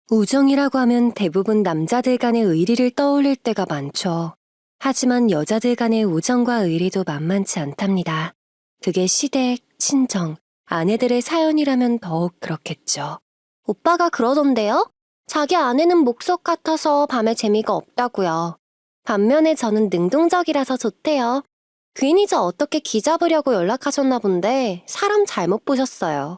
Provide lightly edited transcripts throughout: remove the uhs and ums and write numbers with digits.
우정이라고 하면 대부분 남자들 간의 의리를 떠올릴 때가 많죠. 하지만 여자들 간의 우정과 의리도 만만치 않답니다. 그게 시댁, 친정, 아내들의 사연이라면 더욱 그렇겠죠. 오빠가 그러던데요? 자기 아내는 목석 같아서 밤에 재미가 없다고요. 반면에 저는 능동적이라서 좋대요. 괜히 저 어떻게 기 잡으려고 연락하셨나 본데 사람 잘못 보셨어요.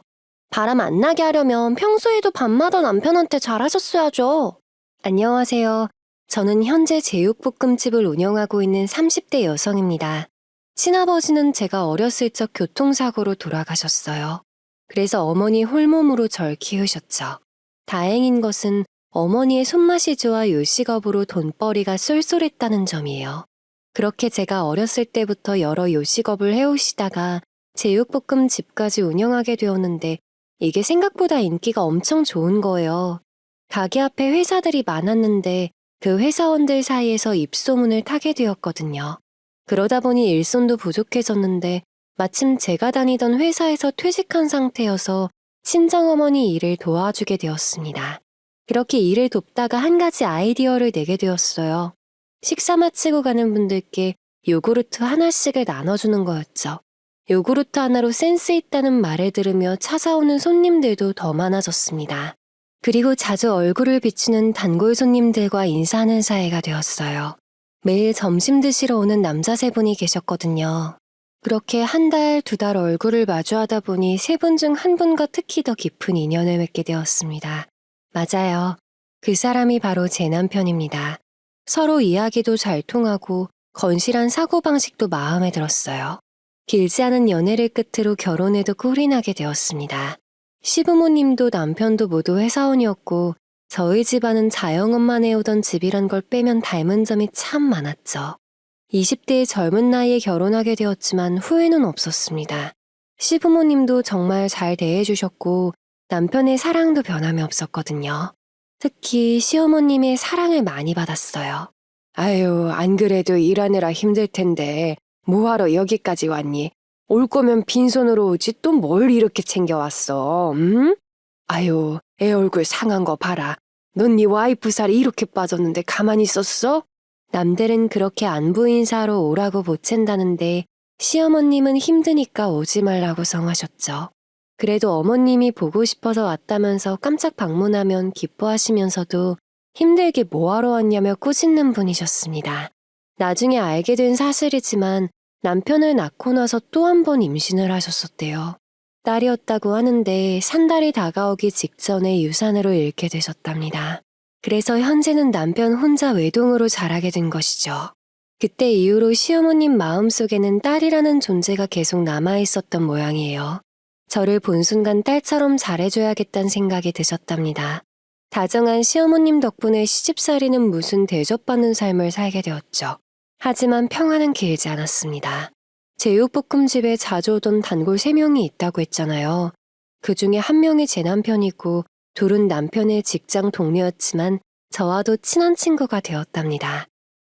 바람 안 나게 하려면 평소에도 밤마다 남편한테 잘하셨어야죠. 안녕하세요. 저는 현재 제육볶음집을 운영하고 있는 30대 여성입니다. 친아버지는 제가 어렸을 적 교통사고로 돌아가셨어요. 그래서 어머니 홀몸으로 절 키우셨죠. 다행인 것은 어머니의 손맛이 좋아 요식업으로 돈벌이가 쏠쏠했다는 점이에요. 그렇게 제가 어렸을 때부터 여러 요식업을 해오시다가 제육볶음집까지 운영하게 되었는데 이게 생각보다 인기가 엄청 좋은 거예요. 가게 앞에 회사들이 많았는데 그 회사원들 사이에서 입소문을 타게 되었거든요. 그러다 보니 일손도 부족해졌는데 마침 제가 다니던 회사에서 퇴직한 상태여서 친정어머니 일을 도와주게 되었습니다. 그렇게 일을 돕다가 한 가지 아이디어를 내게 되었어요. 식사 마치고 가는 분들께 요구르트 하나씩을 나눠주는 거였죠. 요구르트 하나로 센스 있다는 말을 들으며 찾아오는 손님들도 더 많아졌습니다. 그리고 자주 얼굴을 비추는 단골 손님들과 인사하는 사이가 되었어요. 매일 점심 드시러 오는 남자 세 분이 계셨거든요. 그렇게 한 달, 두 달 얼굴을 마주하다 보니 세 분 중 한 분과 특히 더 깊은 인연을 맺게 되었습니다. 맞아요. 그 사람이 바로 제 남편입니다. 서로 이야기도 잘 통하고 건실한 사고방식도 마음에 들었어요. 길지 않은 연애를 끝으로 결혼에도 꼴이 나게 되었습니다. 시부모님도 남편도 모두 회사원이었고 저희 집안은 자영업만 해오던 집이란 걸 빼면 닮은 점이 참 많았죠. 20대의 젊은 나이에 결혼하게 되었지만 후회는 없었습니다. 시부모님도 정말 잘 대해주셨고 남편의 사랑도 변함이 없었거든요. 특히 시어머님의 사랑을 많이 받았어요. 아유, 안 그래도 일하느라 힘들 텐데 뭐하러 여기까지 왔니? 올 거면 빈손으로 오지 또 뭘 이렇게 챙겨왔어, 응? 아유, 애 얼굴 상한 거 봐라. 넌 네 와이프 살이 이렇게 빠졌는데 가만히 있었어? 남들은 그렇게 안부 인사하러 오라고 보챈다는데 시어머님은 힘드니까 오지 말라고 성하셨죠. 그래도 어머님이 보고 싶어서 왔다면서 깜짝 방문하면 기뻐하시면서도 힘들게 뭐하러 왔냐며 꾸짖는 분이셨습니다. 나중에 알게 된 사실이지만 남편을 낳고 나서 또 한 번 임신을 하셨었대요. 딸이었다고 하는데 산달이 다가오기 직전에 유산으로 잃게 되셨답니다. 그래서 현재는 남편 혼자 외동으로 자라게 된 것이죠. 그때 이후로 시어머님 마음속에는 딸이라는 존재가 계속 남아있었던 모양이에요. 저를 본 순간 딸처럼 잘해줘야겠다는 생각이 드셨답니다. 다정한 시어머님 덕분에 시집살이는 무슨 대접받는 삶을 살게 되었죠. 하지만 평화는 길지 않았습니다. 제육볶음집에 자주 오던 단골 3명이 있다고 했잖아요. 그 중에 한 명이 제 남편이고 둘은 남편의 직장 동료였지만 저와도 친한 친구가 되었답니다.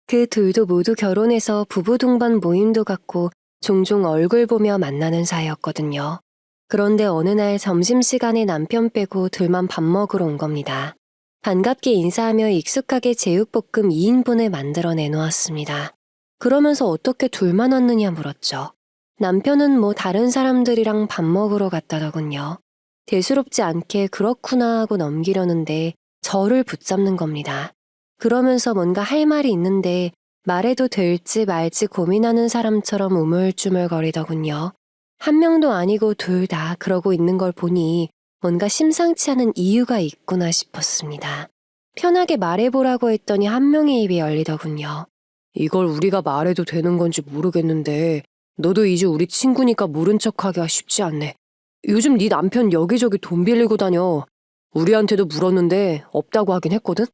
그 둘도 모두 결혼해서 부부 동반 모임도 갖고 종종 얼굴 보며 만나는 사이였거든요. 그런데 어느 날 점심시간에 남편 빼고 둘만 밥 먹으러 온 겁니다. 반갑게 인사하며 익숙하게 제육볶음 2인분을 만들어 내놓았습니다. 그러면서 어떻게 둘만 왔느냐 물었죠. 남편은 뭐 다른 사람들이랑 밥 먹으러 갔다더군요. 대수롭지 않게 그렇구나 하고 넘기려는데 저를 붙잡는 겁니다. 그러면서 뭔가 할 말이 있는데 말해도 될지 말지 고민하는 사람처럼 우물쭈물거리더군요. 한 명도 아니고 둘 다 그러고 있는 걸 보니 뭔가 심상치 않은 이유가 있구나 싶었습니다. 편하게 말해보라고 했더니 한 명의 입이 열리더군요. 이걸 우리가 말해도 되는 건지 모르겠는데 너도 이제 우리 친구니까 모른 척하기가 쉽지 않네. 요즘 네 남편 여기저기 돈 빌리고 다녀. 우리한테도 물었는데 없다고 하긴 했거든?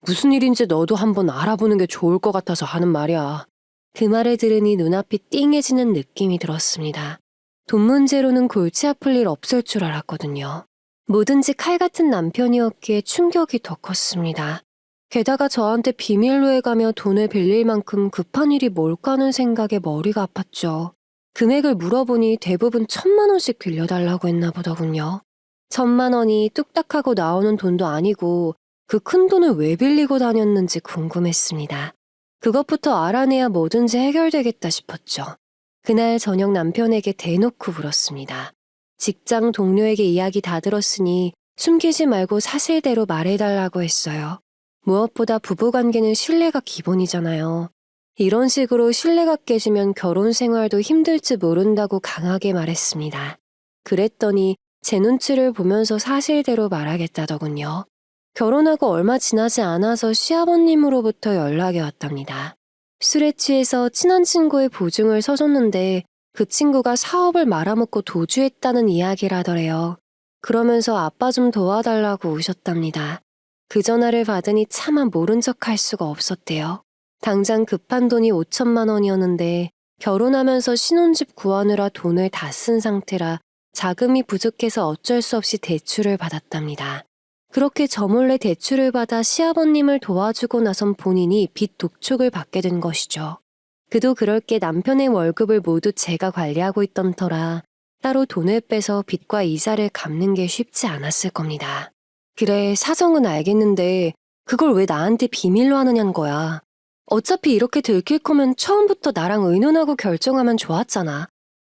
무슨 일인지 너도 한번 알아보는 게 좋을 것 같아서 하는 말이야. 그 말을 들으니 눈앞이 띵해지는 느낌이 들었습니다. 돈 문제로는 골치 아플 일 없을 줄 알았거든요. 뭐든지 칼 같은 남편이었기에 충격이 더 컸습니다. 게다가 저한테 비밀로 해가며 돈을 빌릴 만큼 급한 일이 뭘까 하는 생각에 머리가 아팠죠. 금액을 물어보니 대부분 1,000만 원씩 빌려달라고 했나 보더군요. 1,000만 원이 뚝딱하고 나오는 돈도 아니고 그 큰 돈을 왜 빌리고 다녔는지 궁금했습니다. 그것부터 알아내야 뭐든지 해결되겠다 싶었죠. 그날 저녁 남편에게 대놓고 물었습니다. 직장 동료에게 이야기 다 들었으니 숨기지 말고 사실대로 말해달라고 했어요. 무엇보다 부부관계는 신뢰가 기본이잖아요. 이런 식으로 신뢰가 깨지면 결혼 생활도 힘들지 모른다고 강하게 말했습니다. 그랬더니 제 눈치를 보면서 사실대로 말하겠다더군요. 결혼하고 얼마 지나지 않아서 시아버님으로부터 연락이 왔답니다. 술에 취해서 친한 친구의 보증을 서줬는데 그 친구가 사업을 말아먹고 도주했다는 이야기를 하더래요. 그러면서 아빠 좀 도와달라고 우셨답니다. 그 전화를 받으니 차마 모른 척 할 수가 없었대요. 당장 급한 돈이 5천만 원이었는데 결혼하면서 신혼집 구하느라 돈을 다 쓴 상태라 자금이 부족해서 어쩔 수 없이 대출을 받았답니다. 그렇게 저 몰래 대출을 받아 시아버님을 도와주고 나선 본인이 빚 독촉을 받게 된 것이죠. 그도 그럴 게 남편의 월급을 모두 제가 관리하고 있던 터라 따로 돈을 빼서 빚과 이자를 갚는 게 쉽지 않았을 겁니다. 그래, 사정은 알겠는데 그걸 왜 나한테 비밀로 하느냐는 거야. 어차피 이렇게 들킬 거면 처음부터 나랑 의논하고 결정하면 좋았잖아.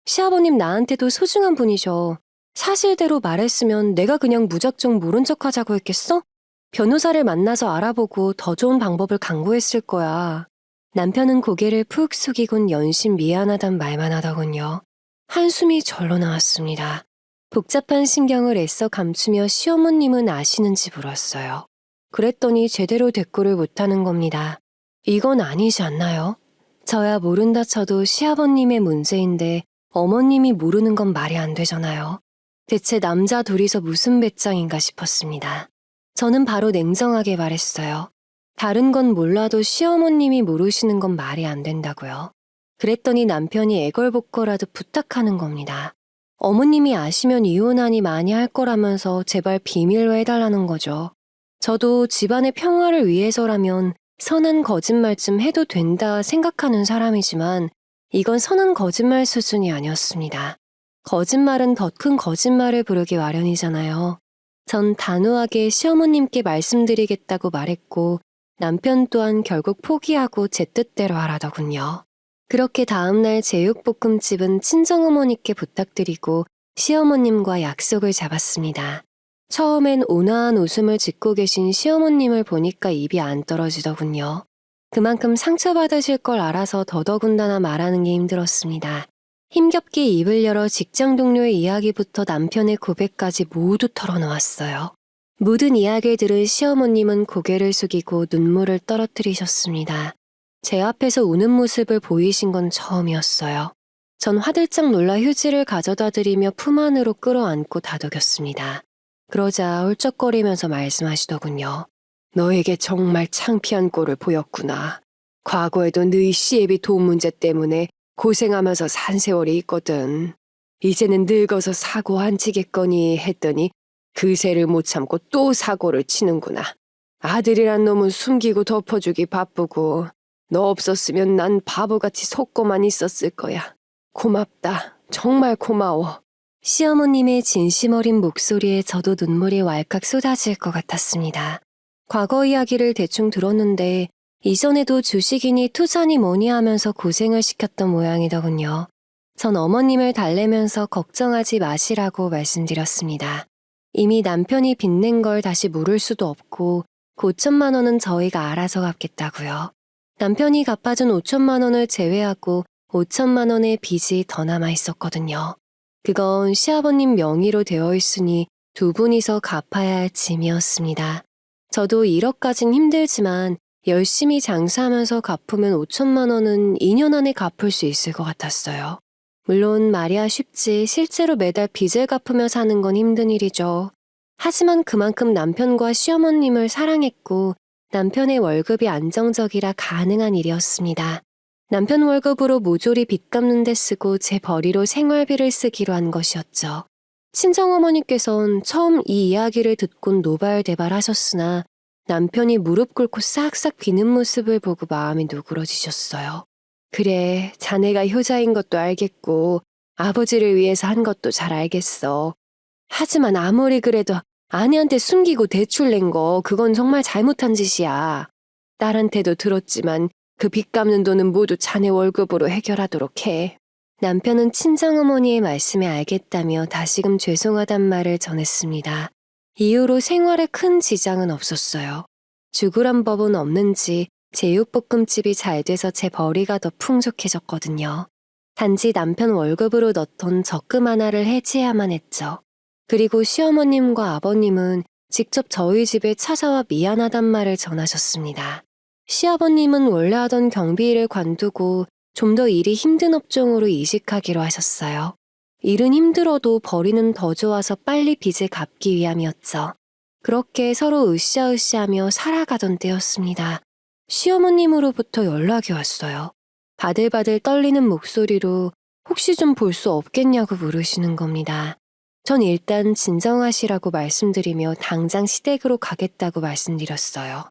시아버님 나한테도 소중한 분이셔. 사실대로 말했으면 내가 그냥 무작정 모른 척 하자고 했겠어? 변호사를 만나서 알아보고 더 좋은 방법을 강구했을 거야. 남편은 고개를 푹 숙이곤 연신 미안하단 말만 하더군요. 한숨이 절로 나왔습니다. 복잡한 신경을 애써 감추며 시어머님은 아시는지 물었어요. 그랬더니 제대로 대꾸를 못하는 겁니다. 이건 아니지 않나요? 저야 모른다 쳐도 시아버님의 문제인데 어머님이 모르는 건 말이 안 되잖아요. 대체 남자 둘이서 무슨 배짱인가 싶었습니다. 저는 바로 냉정하게 말했어요. 다른 건 몰라도 시어머님이 모르시는 건 말이 안 된다고요. 그랬더니 남편이 애걸복걸하듯 부탁하는 겁니다. 어머님이 아시면 이혼하니 많이 할 거라면서 제발 비밀로 해달라는 거죠. 저도 집안의 평화를 위해서라면 선한 거짓말쯤 해도 된다 생각하는 사람이지만 이건 선한 거짓말 수준이 아니었습니다. 거짓말은 더 큰 거짓말을 부르기 마련이잖아요. 전 단호하게 시어머님께 말씀드리겠다고 말했고 남편 또한 결국 포기하고 제 뜻대로 하라더군요. 그렇게 다음날 제육볶음집은 친정어머니께 부탁드리고 시어머님과 약속을 잡았습니다. 처음엔 온화한 웃음을 짓고 계신 시어머님을 보니까 입이 안 떨어지더군요. 그만큼 상처받으실 걸 알아서 더더군다나 말하는 게 힘들었습니다. 힘겹게 입을 열어 직장 동료의 이야기부터 남편의 고백까지 모두 털어놓았어요. 모든 이야기를 들은 시어머님은 고개를 숙이고 눈물을 떨어뜨리셨습니다. 제 앞에서 우는 모습을 보이신 건 처음이었어요. 전 화들짝 놀라 휴지를 가져다 드리며 품 안으로 끌어안고 다독였습니다. 그러자 훌쩍거리면서 말씀하시더군요. 너에게 정말 창피한 꼴을 보였구나. 과거에도 너희 시애비 돈 문제 때문에 고생하면서 산 세월이 있거든. 이제는 늙어서 사고 안 치겠거니 했더니 그새를 못 참고 또 사고를 치는구나. 아들이란 놈은 숨기고 덮어주기 바쁘고 너 없었으면 난 바보같이 속고만 있었을 거야. 고맙다. 정말 고마워. 시어머님의 진심 어린 목소리에 저도 눈물이 왈칵 쏟아질 것 같았습니다. 과거 이야기를 대충 들었는데 이전에도 주식이니 투자니 뭐니 하면서 고생을 시켰던 모양이더군요. 전 어머님을 달래면서 걱정하지 마시라고 말씀드렸습니다. 이미 남편이 빚낸 걸 다시 물을 수도 없고 5천만 원은 저희가 알아서 갚겠다고요. 남편이 갚아준 5천만 원을 제외하고 5천만 원의 빚이 더 남아 있었거든요. 그건 시아버님 명의로 되어 있으니 두 분이서 갚아야 할 짐이었습니다. 저도 1억까진 힘들지만 열심히 장사하면서 갚으면 5천만 원은 2년 안에 갚을 수 있을 것 같았어요. 물론 말이야 쉽지 실제로 매달 빚을 갚으며 사는 건 힘든 일이죠. 하지만 그만큼 남편과 시어머님을 사랑했고 남편의 월급이 안정적이라 가능한 일이었습니다. 남편 월급으로 모조리 빚 갚는 데 쓰고 제 벌이로 생활비를 쓰기로 한 것이었죠. 친정어머니께선 처음 이 이야기를 듣곤 노발대발하셨으나 남편이 무릎 꿇고 싹싹 비는 모습을 보고 마음이 누그러지셨어요. 그래, 자네가 효자인 것도 알겠고 아버지를 위해서 한 것도 잘 알겠어. 하지만 아무리 그래도 아내한테 숨기고 대출 낸 거 그건 정말 잘못한 짓이야. 딸한테도 들었지만 그 빚 갚는 돈은 모두 자네 월급으로 해결하도록 해. 남편은 친정어머니의 말씀에 알겠다며 다시금 죄송하단 말을 전했습니다. 이후로 생활에 큰 지장은 없었어요. 죽으란 법은 없는지 제육볶음집이 잘 돼서 제 벌이가 더 풍족해졌거든요. 단지 남편 월급으로 넣던 적금 하나를 해지해야만 했죠. 그리고 시어머님과 아버님은 직접 저희 집에 찾아와 미안하단 말을 전하셨습니다. 시아버님은 원래 하던 경비 일을 관두고 좀 더 일이 힘든 업종으로 이직하기로 하셨어요. 일은 힘들어도 벌이는 더 좋아서 빨리 빚을 갚기 위함이었죠. 그렇게 서로 으쌰으쌰하며 살아가던 때였습니다. 시어머님으로부터 연락이 왔어요. 바들바들 떨리는 목소리로 혹시 좀 볼 수 없겠냐고 물으시는 겁니다. 전 일단 진정하시라고 말씀드리며 당장 시댁으로 가겠다고 말씀드렸어요.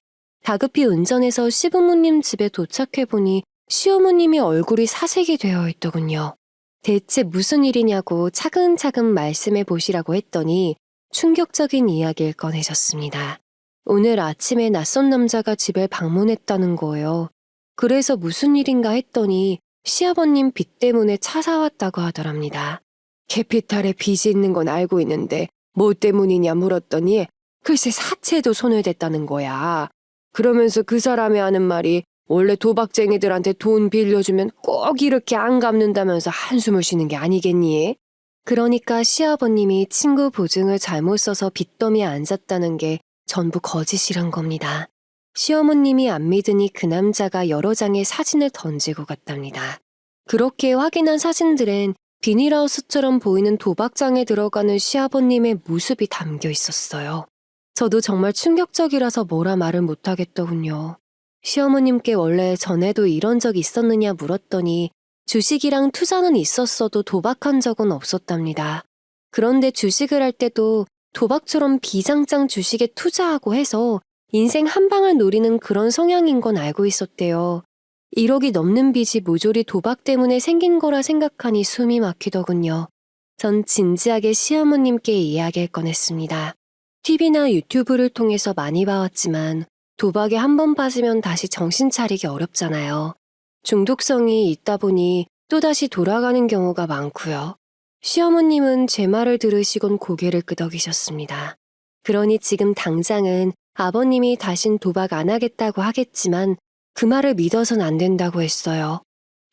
다급히 운전해서 시부모님 집에 도착해보니 시어머님이 얼굴이 사색이 되어 있더군요. 대체 무슨 일이냐고 차근차근 말씀해 보시라고 했더니 충격적인 이야기를 꺼내셨습니다. 오늘 아침에 낯선 남자가 집에 방문했다는 거예요. 그래서 무슨 일인가 했더니 시아버님 빚 때문에 차 사왔다고 하더랍니다. 캐피탈에 빚이 있는 건 알고 있는데 뭐 때문이냐 물었더니 글쎄 사채도 손을 댔다는 거야. 그러면서 그 사람이 하는 말이 원래 도박쟁이들한테 돈 빌려주면 꼭 이렇게 안 갚는다면서 한숨을 쉬는 게 아니겠니? 그러니까 시아버님이 친구 보증을 잘못 써서 빚더미에 앉았다는 게 전부 거짓이란 겁니다. 시어머님이 안 믿으니 그 남자가 여러 장의 사진을 던지고 갔답니다. 그렇게 확인한 사진들엔 비닐하우스처럼 보이는 도박장에 들어가는 시아버님의 모습이 담겨 있었어요. 저도 정말 충격적이라서 뭐라 말을 못하겠더군요. 시어머님께 원래 전에도 이런 적 있었느냐 물었더니 주식이랑 투자는 있었어도 도박한 적은 없었답니다. 그런데 주식을 할 때도 도박처럼 비장장 주식에 투자하고 해서 인생 한 방을 노리는 그런 성향인 건 알고 있었대요. 1억이 넘는 빚이 모조리 도박 때문에 생긴 거라 생각하니 숨이 막히더군요. 전 진지하게 시어머님께 이야기를 꺼냈습니다. TV나 유튜브를 통해서 많이 봐왔지만 도박에 한 번 빠지면 다시 정신 차리기 어렵잖아요. 중독성이 있다 보니 또다시 돌아가는 경우가 많고요. 시어머님은 제 말을 들으시곤 고개를 끄덕이셨습니다. 그러니 지금 당장은 아버님이 다신 도박 안 하겠다고 하겠지만 그 말을 믿어선 안 된다고 했어요.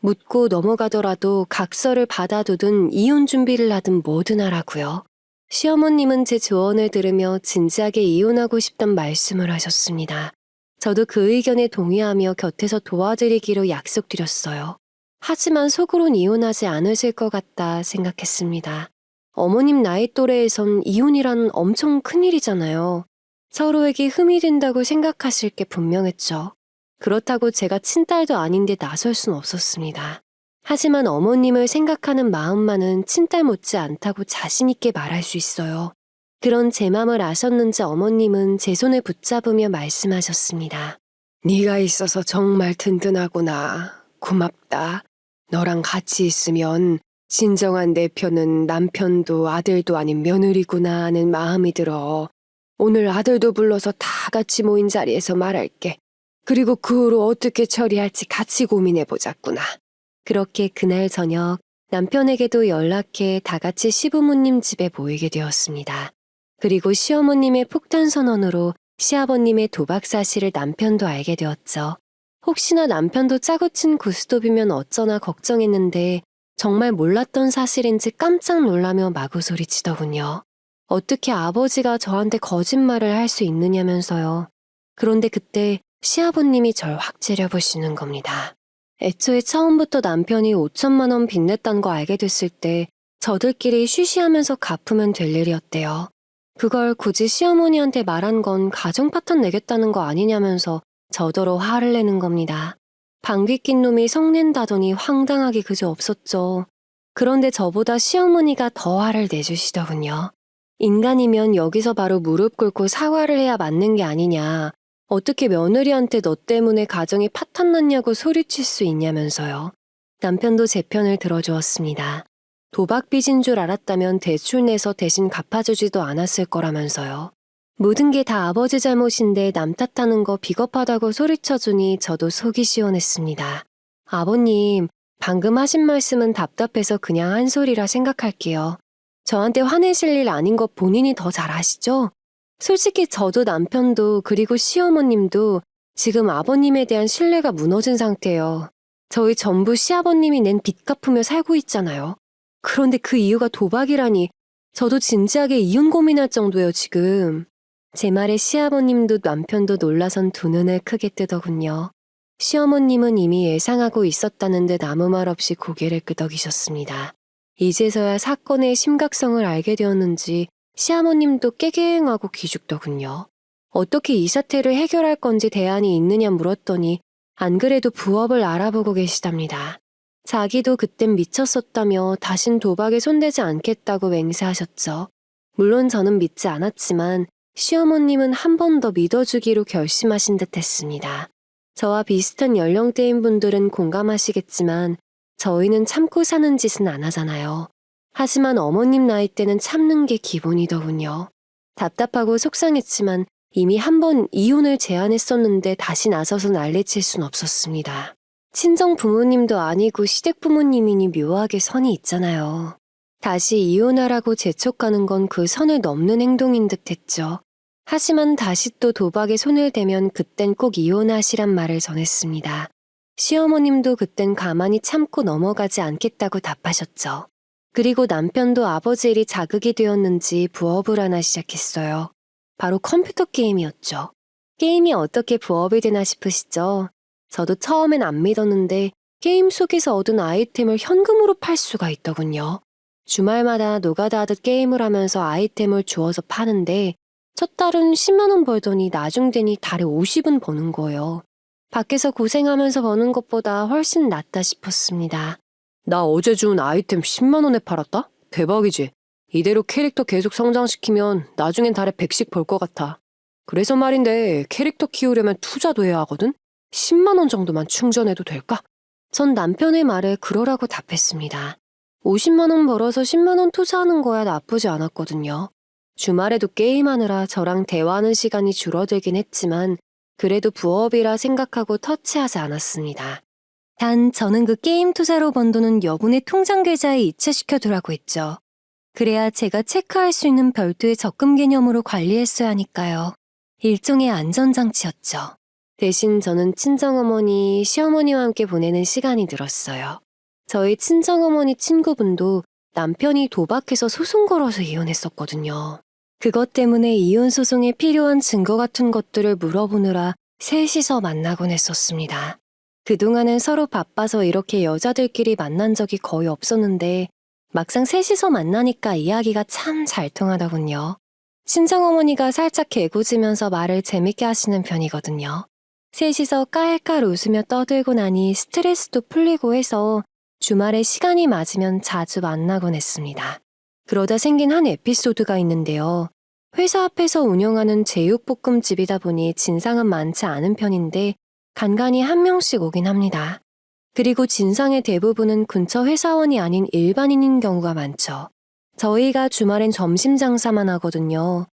묻고 넘어가더라도 각서를 받아두든 이혼 준비를 하든 뭐든 하라고요. 시어머님은 제 조언을 들으며 진지하게 이혼하고 싶단 말씀을 하셨습니다. 저도 그 의견에 동의하며 곁에서 도와드리기로 약속드렸어요. 하지만 속으론 이혼하지 않으실 것 같다 생각했습니다. 어머님 나이 또래에선 이혼이란 엄청 큰일이잖아요. 서로에게 흠이 된다고 생각하실 게 분명했죠. 그렇다고 제가 친딸도 아닌데 나설 순 없었습니다. 하지만 어머님을 생각하는 마음만은 친딸 못지 않다고 자신있게 말할 수 있어요. 그런 제 맘을 아셨는지 어머님은 제 손을 붙잡으며 말씀하셨습니다. 네가 있어서 정말 든든하구나. 고맙다. 너랑 같이 있으면 진정한 내 편은 남편도 아들도 아닌 며느리구나 하는 마음이 들어. 오늘 아들도 불러서 다 같이 모인 자리에서 말할게. 그리고 그 후로 어떻게 처리할지 같이 고민해보자꾸나. 그렇게 그날 저녁 남편에게도 연락해 다 같이 시부모님 집에 모이게 되었습니다. 그리고 시어머님의 폭탄 선언으로 시아버님의 도박 사실을 남편도 알게 되었죠. 혹시나 남편도 짜고 친 고스톱이면 어쩌나 걱정했는데 정말 몰랐던 사실인지 깜짝 놀라며 마구 소리치더군요. 어떻게 아버지가 저한테 거짓말을 할 수 있느냐면서요. 그런데 그때 시아버님이 절 확 째려보시는 겁니다. 애초에 처음부터 남편이 5천만 원 빚냈단 거 알게 됐을 때 저들끼리 쉬쉬하면서 갚으면 될 일이었대요. 그걸 굳이 시어머니한테 말한 건 가정 파탄 내겠다는 거 아니냐면서 저더러 화를 내는 겁니다. 방귀 낀 놈이 성낸다더니 황당하기 그저 없었죠. 그런데 저보다 시어머니가 더 화를 내주시더군요. 인간이면 여기서 바로 무릎 꿇고 사과를 해야 맞는 게 아니냐. 어떻게 며느리한테 너 때문에 가정이 파탄났냐고 소리칠 수 있냐면서요. 남편도 제 편을 들어주었습니다. 도박 빚인 줄 알았다면 대출 내서 대신 갚아주지도 않았을 거라면서요. 모든 게 다 아버지 잘못인데 남 탓하는 거 비겁하다고 소리쳐주니 저도 속이 시원했습니다. 아버님, 방금 하신 말씀은 답답해서 그냥 한 소리라 생각할게요. 저한테 화내실 일 아닌 거 본인이 더 잘 아시죠? 솔직히 저도 남편도 그리고 시어머님도 지금 아버님에 대한 신뢰가 무너진 상태예요. 저희 전부 시아버님이 낸 빚 갚으며 살고 있잖아요. 그런데 그 이유가 도박이라니 저도 진지하게 이혼 고민할 정도예요, 지금. 제 말에 시아버님도 남편도 놀라선 두 눈을 크게 뜨더군요. 시어머님은 이미 예상하고 있었다는 듯 아무 말 없이 고개를 끄덕이셨습니다. 이제서야 사건의 심각성을 알게 되었는지 시아버님도 깨갱하고 기죽더군요. 어떻게 이 사태를 해결할 건지 대안이 있느냐 물었더니 안 그래도 부업을 알아보고 계시답니다. 자기도 그땐 미쳤었다며 다신 도박에 손대지 않겠다고 맹세하셨죠. 물론 저는 믿지 않았지만 시어머님은 한 번 더 믿어주기로 결심하신 듯 했습니다. 저와 비슷한 연령대인 분들은 공감하시겠지만 저희는 참고 사는 짓은 안 하잖아요. 하지만 어머님 나이 때는 참는 게 기본이더군요. 답답하고 속상했지만 이미 한 번 이혼을 제안했었는데 다시 나서서 난리칠 순 없었습니다. 친정 부모님도 아니고 시댁 부모님이니 묘하게 선이 있잖아요. 다시 이혼하라고 재촉하는 건 그 선을 넘는 행동인 듯 했죠. 하지만 다시 또 도박에 손을 대면 그땐 꼭 이혼하시란 말을 전했습니다. 시어머님도 그땐 가만히 참고 넘어가지 않겠다고 답하셨죠. 그리고 남편도 아버지 일이 자극이 되었는지 부업을 하나 시작했어요. 바로 컴퓨터 게임이었죠. 게임이 어떻게 부업이 되나 싶으시죠? 저도 처음엔 안 믿었는데 게임 속에서 얻은 아이템을 현금으로 팔 수가 있더군요. 주말마다 노가다 하듯 게임을 하면서 아이템을 주워서 파는데 첫 달은 10만 원 벌더니 나중 되니 달에 50은 버는 거예요. 밖에서 고생하면서 버는 것보다 훨씬 낫다 싶었습니다. 나 어제 준 아이템 10만 원에 팔았다? 대박이지? 이대로 캐릭터 계속 성장시키면 나중엔 달에 100씩 벌 것 같아. 그래서 말인데 캐릭터 키우려면 투자도 해야 하거든? 10만 원 정도만 충전해도 될까? 전 남편의 말에 그러라고 답했습니다. 50만 원 벌어서 10만 원 투자하는 거야 나쁘지 않았거든요. 주말에도 게임하느라 저랑 대화하는 시간이 줄어들긴 했지만 그래도 부업이라 생각하고 터치하지 않았습니다. 단 저는 그 게임 투자로 번 돈은 여분의 통장 계좌에 이체시켜두라고 했죠. 그래야 제가 체크할 수 있는 별도의 적금 개념으로 관리했어야 하니까요. 일종의 안전장치였죠. 대신 저는 친정어머니, 시어머니와 함께 보내는 시간이 늘었어요. 저희 친정어머니 친구분도 남편이 도박해서 소송 걸어서 이혼했었거든요. 그것 때문에 이혼 소송에 필요한 증거 같은 것들을 물어보느라 셋이서 만나곤 했었습니다. 그동안은 서로 바빠서 이렇게 여자들끼리 만난 적이 거의 없었는데 막상 셋이서 만나니까 이야기가 참 잘 통하더군요. 친정어머니가 살짝 개구지면서 말을 재밌게 하시는 편이거든요. 셋이서 깔깔 웃으며 떠들고 나니 스트레스도 풀리고 해서 주말에 시간이 맞으면 자주 만나곤 했습니다. 그러다 생긴 한 에피소드가 있는데요. 회사 앞에서 운영하는 제육볶음집이다 보니 진상은 많지 않은 편인데 간간이 한 명씩 오긴 합니다. 그리고 진상의 대부분은 근처 회사원이 아닌 일반인인 경우가 많죠. 저희가 주말엔 점심 장사만 하거든요.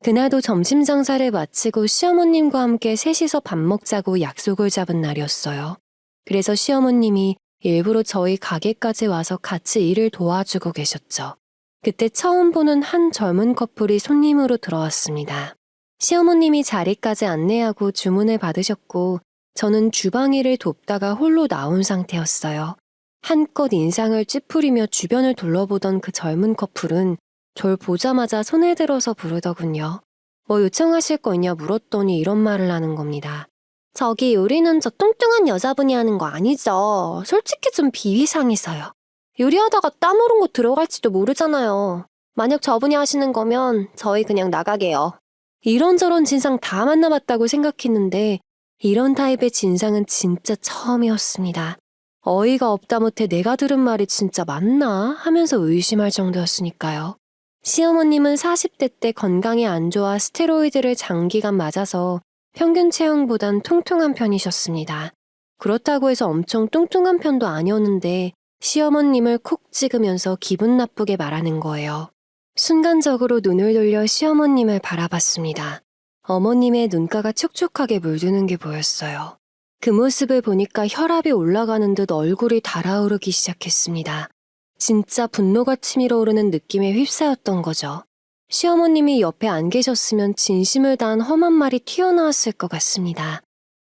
그날도 점심 장사를 마치고 시어머님과 함께 셋이서 밥 먹자고 약속을 잡은 날이었어요. 그래서 시어머님이 일부러 저희 가게까지 와서 같이 일을 도와주고 계셨죠. 그때 처음 보는 한 젊은 커플이 손님으로 들어왔습니다. 시어머님이 자리까지 안내하고 주문을 받으셨고 저는 주방 일을 돕다가 홀로 나온 상태였어요. 한껏 인상을 찌푸리며 주변을 둘러보던 그 젊은 커플은 절 보자마자 손을 들어서 부르더군요. 뭐 요청하실 거 있냐 물었더니 이런 말을 하는 겁니다. 저기 요리는 저 뚱뚱한 여자분이 하는 거 아니죠? 솔직히 좀 비위상해서요. 요리하다가 땀 오른 거 들어갈지도 모르잖아요. 만약 저분이 하시는 거면 저희 그냥 나가게요. 이런저런 진상 다 만나봤다고 생각했는데 이런 타입의 진상은 진짜 처음이었습니다. 어이가 없다 못해 내가 들은 말이 진짜 맞나 하면서 의심할 정도였으니까요. 시어머님은 40대 때 건강이 안 좋아 스테로이드를 장기간 맞아서 평균 체형보단 퉁퉁한 편이셨습니다. 그렇다고 해서 엄청 뚱뚱한 편도 아니었는데 시어머님을 콕 찍으면서 기분 나쁘게 말하는 거예요. 순간적으로 눈을 돌려 시어머님을 바라봤습니다. 어머님의 눈가가 촉촉하게 물드는 게 보였어요. 그 모습을 보니까 혈압이 올라가는 듯 얼굴이 달아오르기 시작했습니다. 진짜 분노가 치밀어 오르는 느낌에 휩싸였던 거죠. 시어머님이 옆에 안 계셨으면 진심을 다한 험한 말이 튀어나왔을 것 같습니다.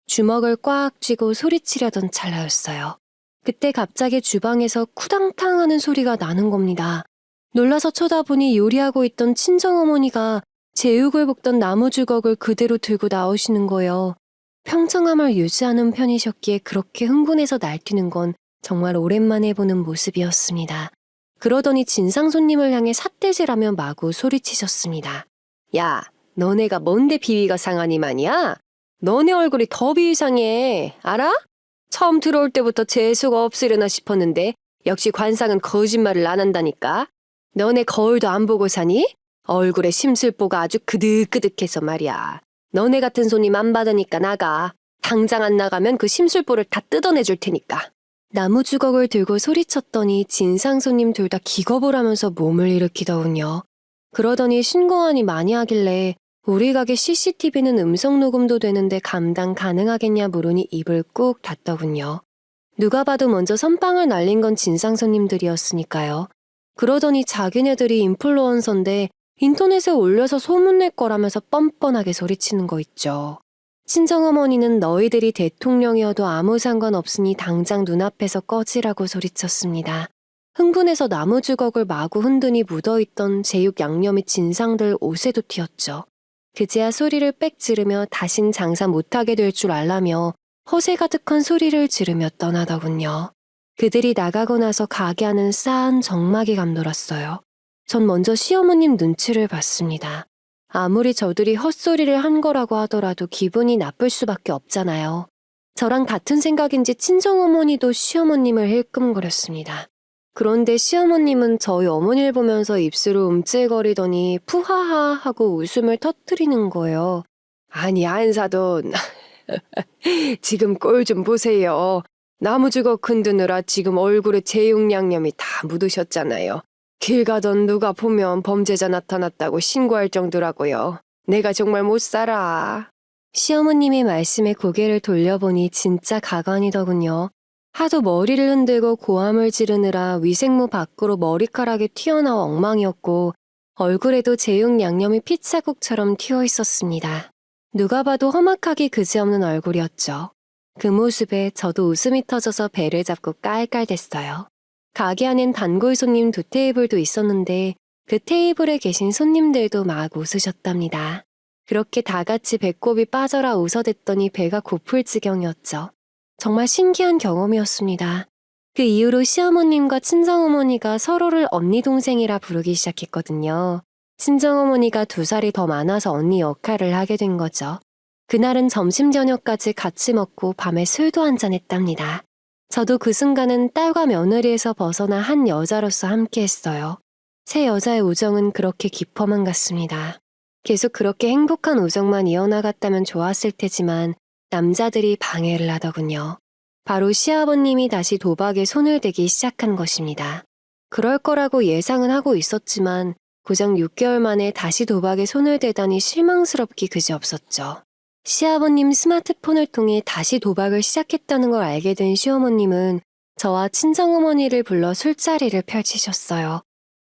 주먹을 꽉 쥐고 소리치려던 찰나였어요. 그때 갑자기 주방에서 쿠당탕 하는 소리가 나는 겁니다. 놀라서 쳐다보니 요리하고 있던 친정어머니가 제육을 볶던 나무 주걱을 그대로 들고 나오시는 거예요. 평정함을 유지하는 편이셨기에 그렇게 흥분해서 날뛰는 건 정말 오랜만에 보는 모습이었습니다. 그러더니 진상 손님을 향해 삿대질하며 마구 소리치셨습니다. 야, 너네가 뭔데 비위가 상하니만이야? 너네 얼굴이 더 비위상해. 알아? 처음 들어올 때부터 재수가 없으려나 싶었는데 역시 관상은 거짓말을 안 한다니까. 너네 거울도 안 보고 사니? 얼굴에 심술보가 아주 그득그득해서 말이야. 너네 같은 손님 안 받으니까 나가. 당장 안 나가면 그 심술보를 다 뜯어내줄 테니까. 나무 주걱을 들고 소리쳤더니 진상 손님 둘 다 기겁을 하면서 몸을 일으키더군요. 그러더니 신고하니 많이 하길래 우리 가게 CCTV는 음성 녹음도 되는데 감당 가능하겠냐 물으니 입을 꾹 닫더군요. 누가 봐도 먼저 선빵을 날린 건 진상 손님들이었으니까요. 그러더니 자기네들이 인플루언서인데 인터넷에 올려서 소문낼 거라면서 뻔뻔하게 소리치는 거 있죠. 친정어머니는 너희들이 대통령이어도 아무 상관없으니 당장 눈앞에서 꺼지라고 소리쳤습니다. 흥분해서 나무 주걱을 마구 흔드니 묻어있던 제육 양념이 진상들 옷에도 튀었죠. 그제야 소리를 빽 지르며 다신 장사 못하게 될 줄 알라며 허세 가득한 소리를 지르며 떠나더군요. 그들이 나가고 나서 가게 안은 싸한 정막이 감돌았어요. 전 먼저 시어머님 눈치를 봤습니다. 아무리 저들이 헛소리를 한 거라고 하더라도 기분이 나쁠 수밖에 없잖아요. 저랑 같은 생각인지 친정어머니도 시어머님을 힐끔거렸습니다. 그런데 시어머님은 저희 어머니를 보면서 입술을 움찔거리더니 푸하하 하고 웃음을 터뜨리는 거예요. 아니 안 사돈. 지금 꼴 좀 보세요. 나무주걱 흔드느라 지금 얼굴에 제육양념이 다 묻으셨잖아요. 길 가던 누가 보면 범죄자 나타났다고 신고할 정도라고요. 내가 정말 못 살아. 시어머님의 말씀에 고개를 돌려보니 진짜 가관이더군요. 하도 머리를 흔들고 고함을 지르느라 위생모 밖으로 머리카락이 튀어나와 엉망이었고 얼굴에도 제육 양념이 피자국처럼 튀어 있었습니다. 누가 봐도 험악하기 그지없는 얼굴이었죠. 그 모습에 저도 웃음이 터져서 배를 잡고 깔깔댔어요. 가게 안엔 단골 손님 2테이블도 있었는데 그 테이블에 계신 손님들도 막 웃으셨답니다. 그렇게 다 같이 배꼽이 빠져라 웃어댔더니 배가 고플 지경이었죠. 정말 신기한 경험이었습니다. 그 이후로 시어머님과 친정어머니가 서로를 언니 동생이라 부르기 시작했거든요. 친정어머니가 2살이 더 많아서 언니 역할을 하게 된 거죠. 그날은 점심 저녁까지 같이 먹고 밤에 술도 한잔했답니다. 저도 그 순간은 딸과 며느리에서 벗어나 한 여자로서 함께했어요. 새 여자의 우정은 그렇게 깊어만 갔습니다. 계속 그렇게 행복한 우정만 이어나갔다면 좋았을 테지만 남자들이 방해를 하더군요. 바로 시아버님이 다시 도박에 손을 대기 시작한 것입니다. 그럴 거라고 예상은 하고 있었지만 고작 6개월 만에 다시 도박에 손을 대다니 실망스럽기 그지없었죠. 시아버님 스마트폰을 통해 다시 도박을 시작했다는 걸 알게 된 시어머님은 저와 친정어머니를 불러 술자리를 펼치셨어요.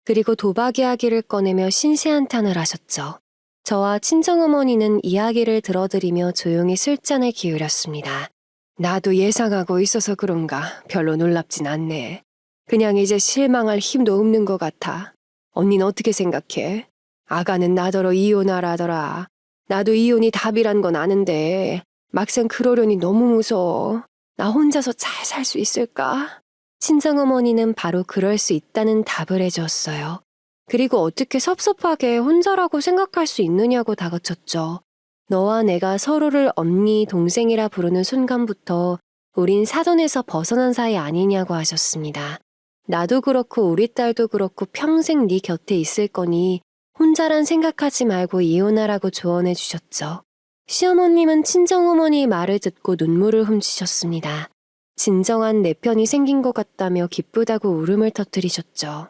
그리고 도박 이야기를 꺼내며 신세한탄을 하셨죠. 저와 친정어머니는 이야기를 들어드리며 조용히 술잔을 기울였습니다. 나도 예상하고 있어서 그런가 별로 놀랍진 않네. 그냥 이제 실망할 힘도 없는 것 같아. 언니는 어떻게 생각해? 아가는 나더러 이혼하라더라. 나도 이혼이 답이란 건 아는데 막상 그러려니 너무 무서워. 나 혼자서 잘 살 수 있을까? 친정어머니는 바로 그럴 수 있다는 답을 해주었어요. 그리고 어떻게 섭섭하게 혼자라고 생각할 수 있느냐고 다그쳤죠. 너와 내가 서로를 언니, 동생이라 부르는 순간부터 우린 사돈에서 벗어난 사이 아니냐고 하셨습니다. 나도 그렇고 우리 딸도 그렇고 평생 네 곁에 있을 거니 혼자란 생각하지 말고 이혼하라고 조언해 주셨죠. 시어머님은 친정어머니의 말을 듣고 눈물을 훔치셨습니다. 진정한 내 편이 생긴 것 같다며 기쁘다고 울음을 터뜨리셨죠.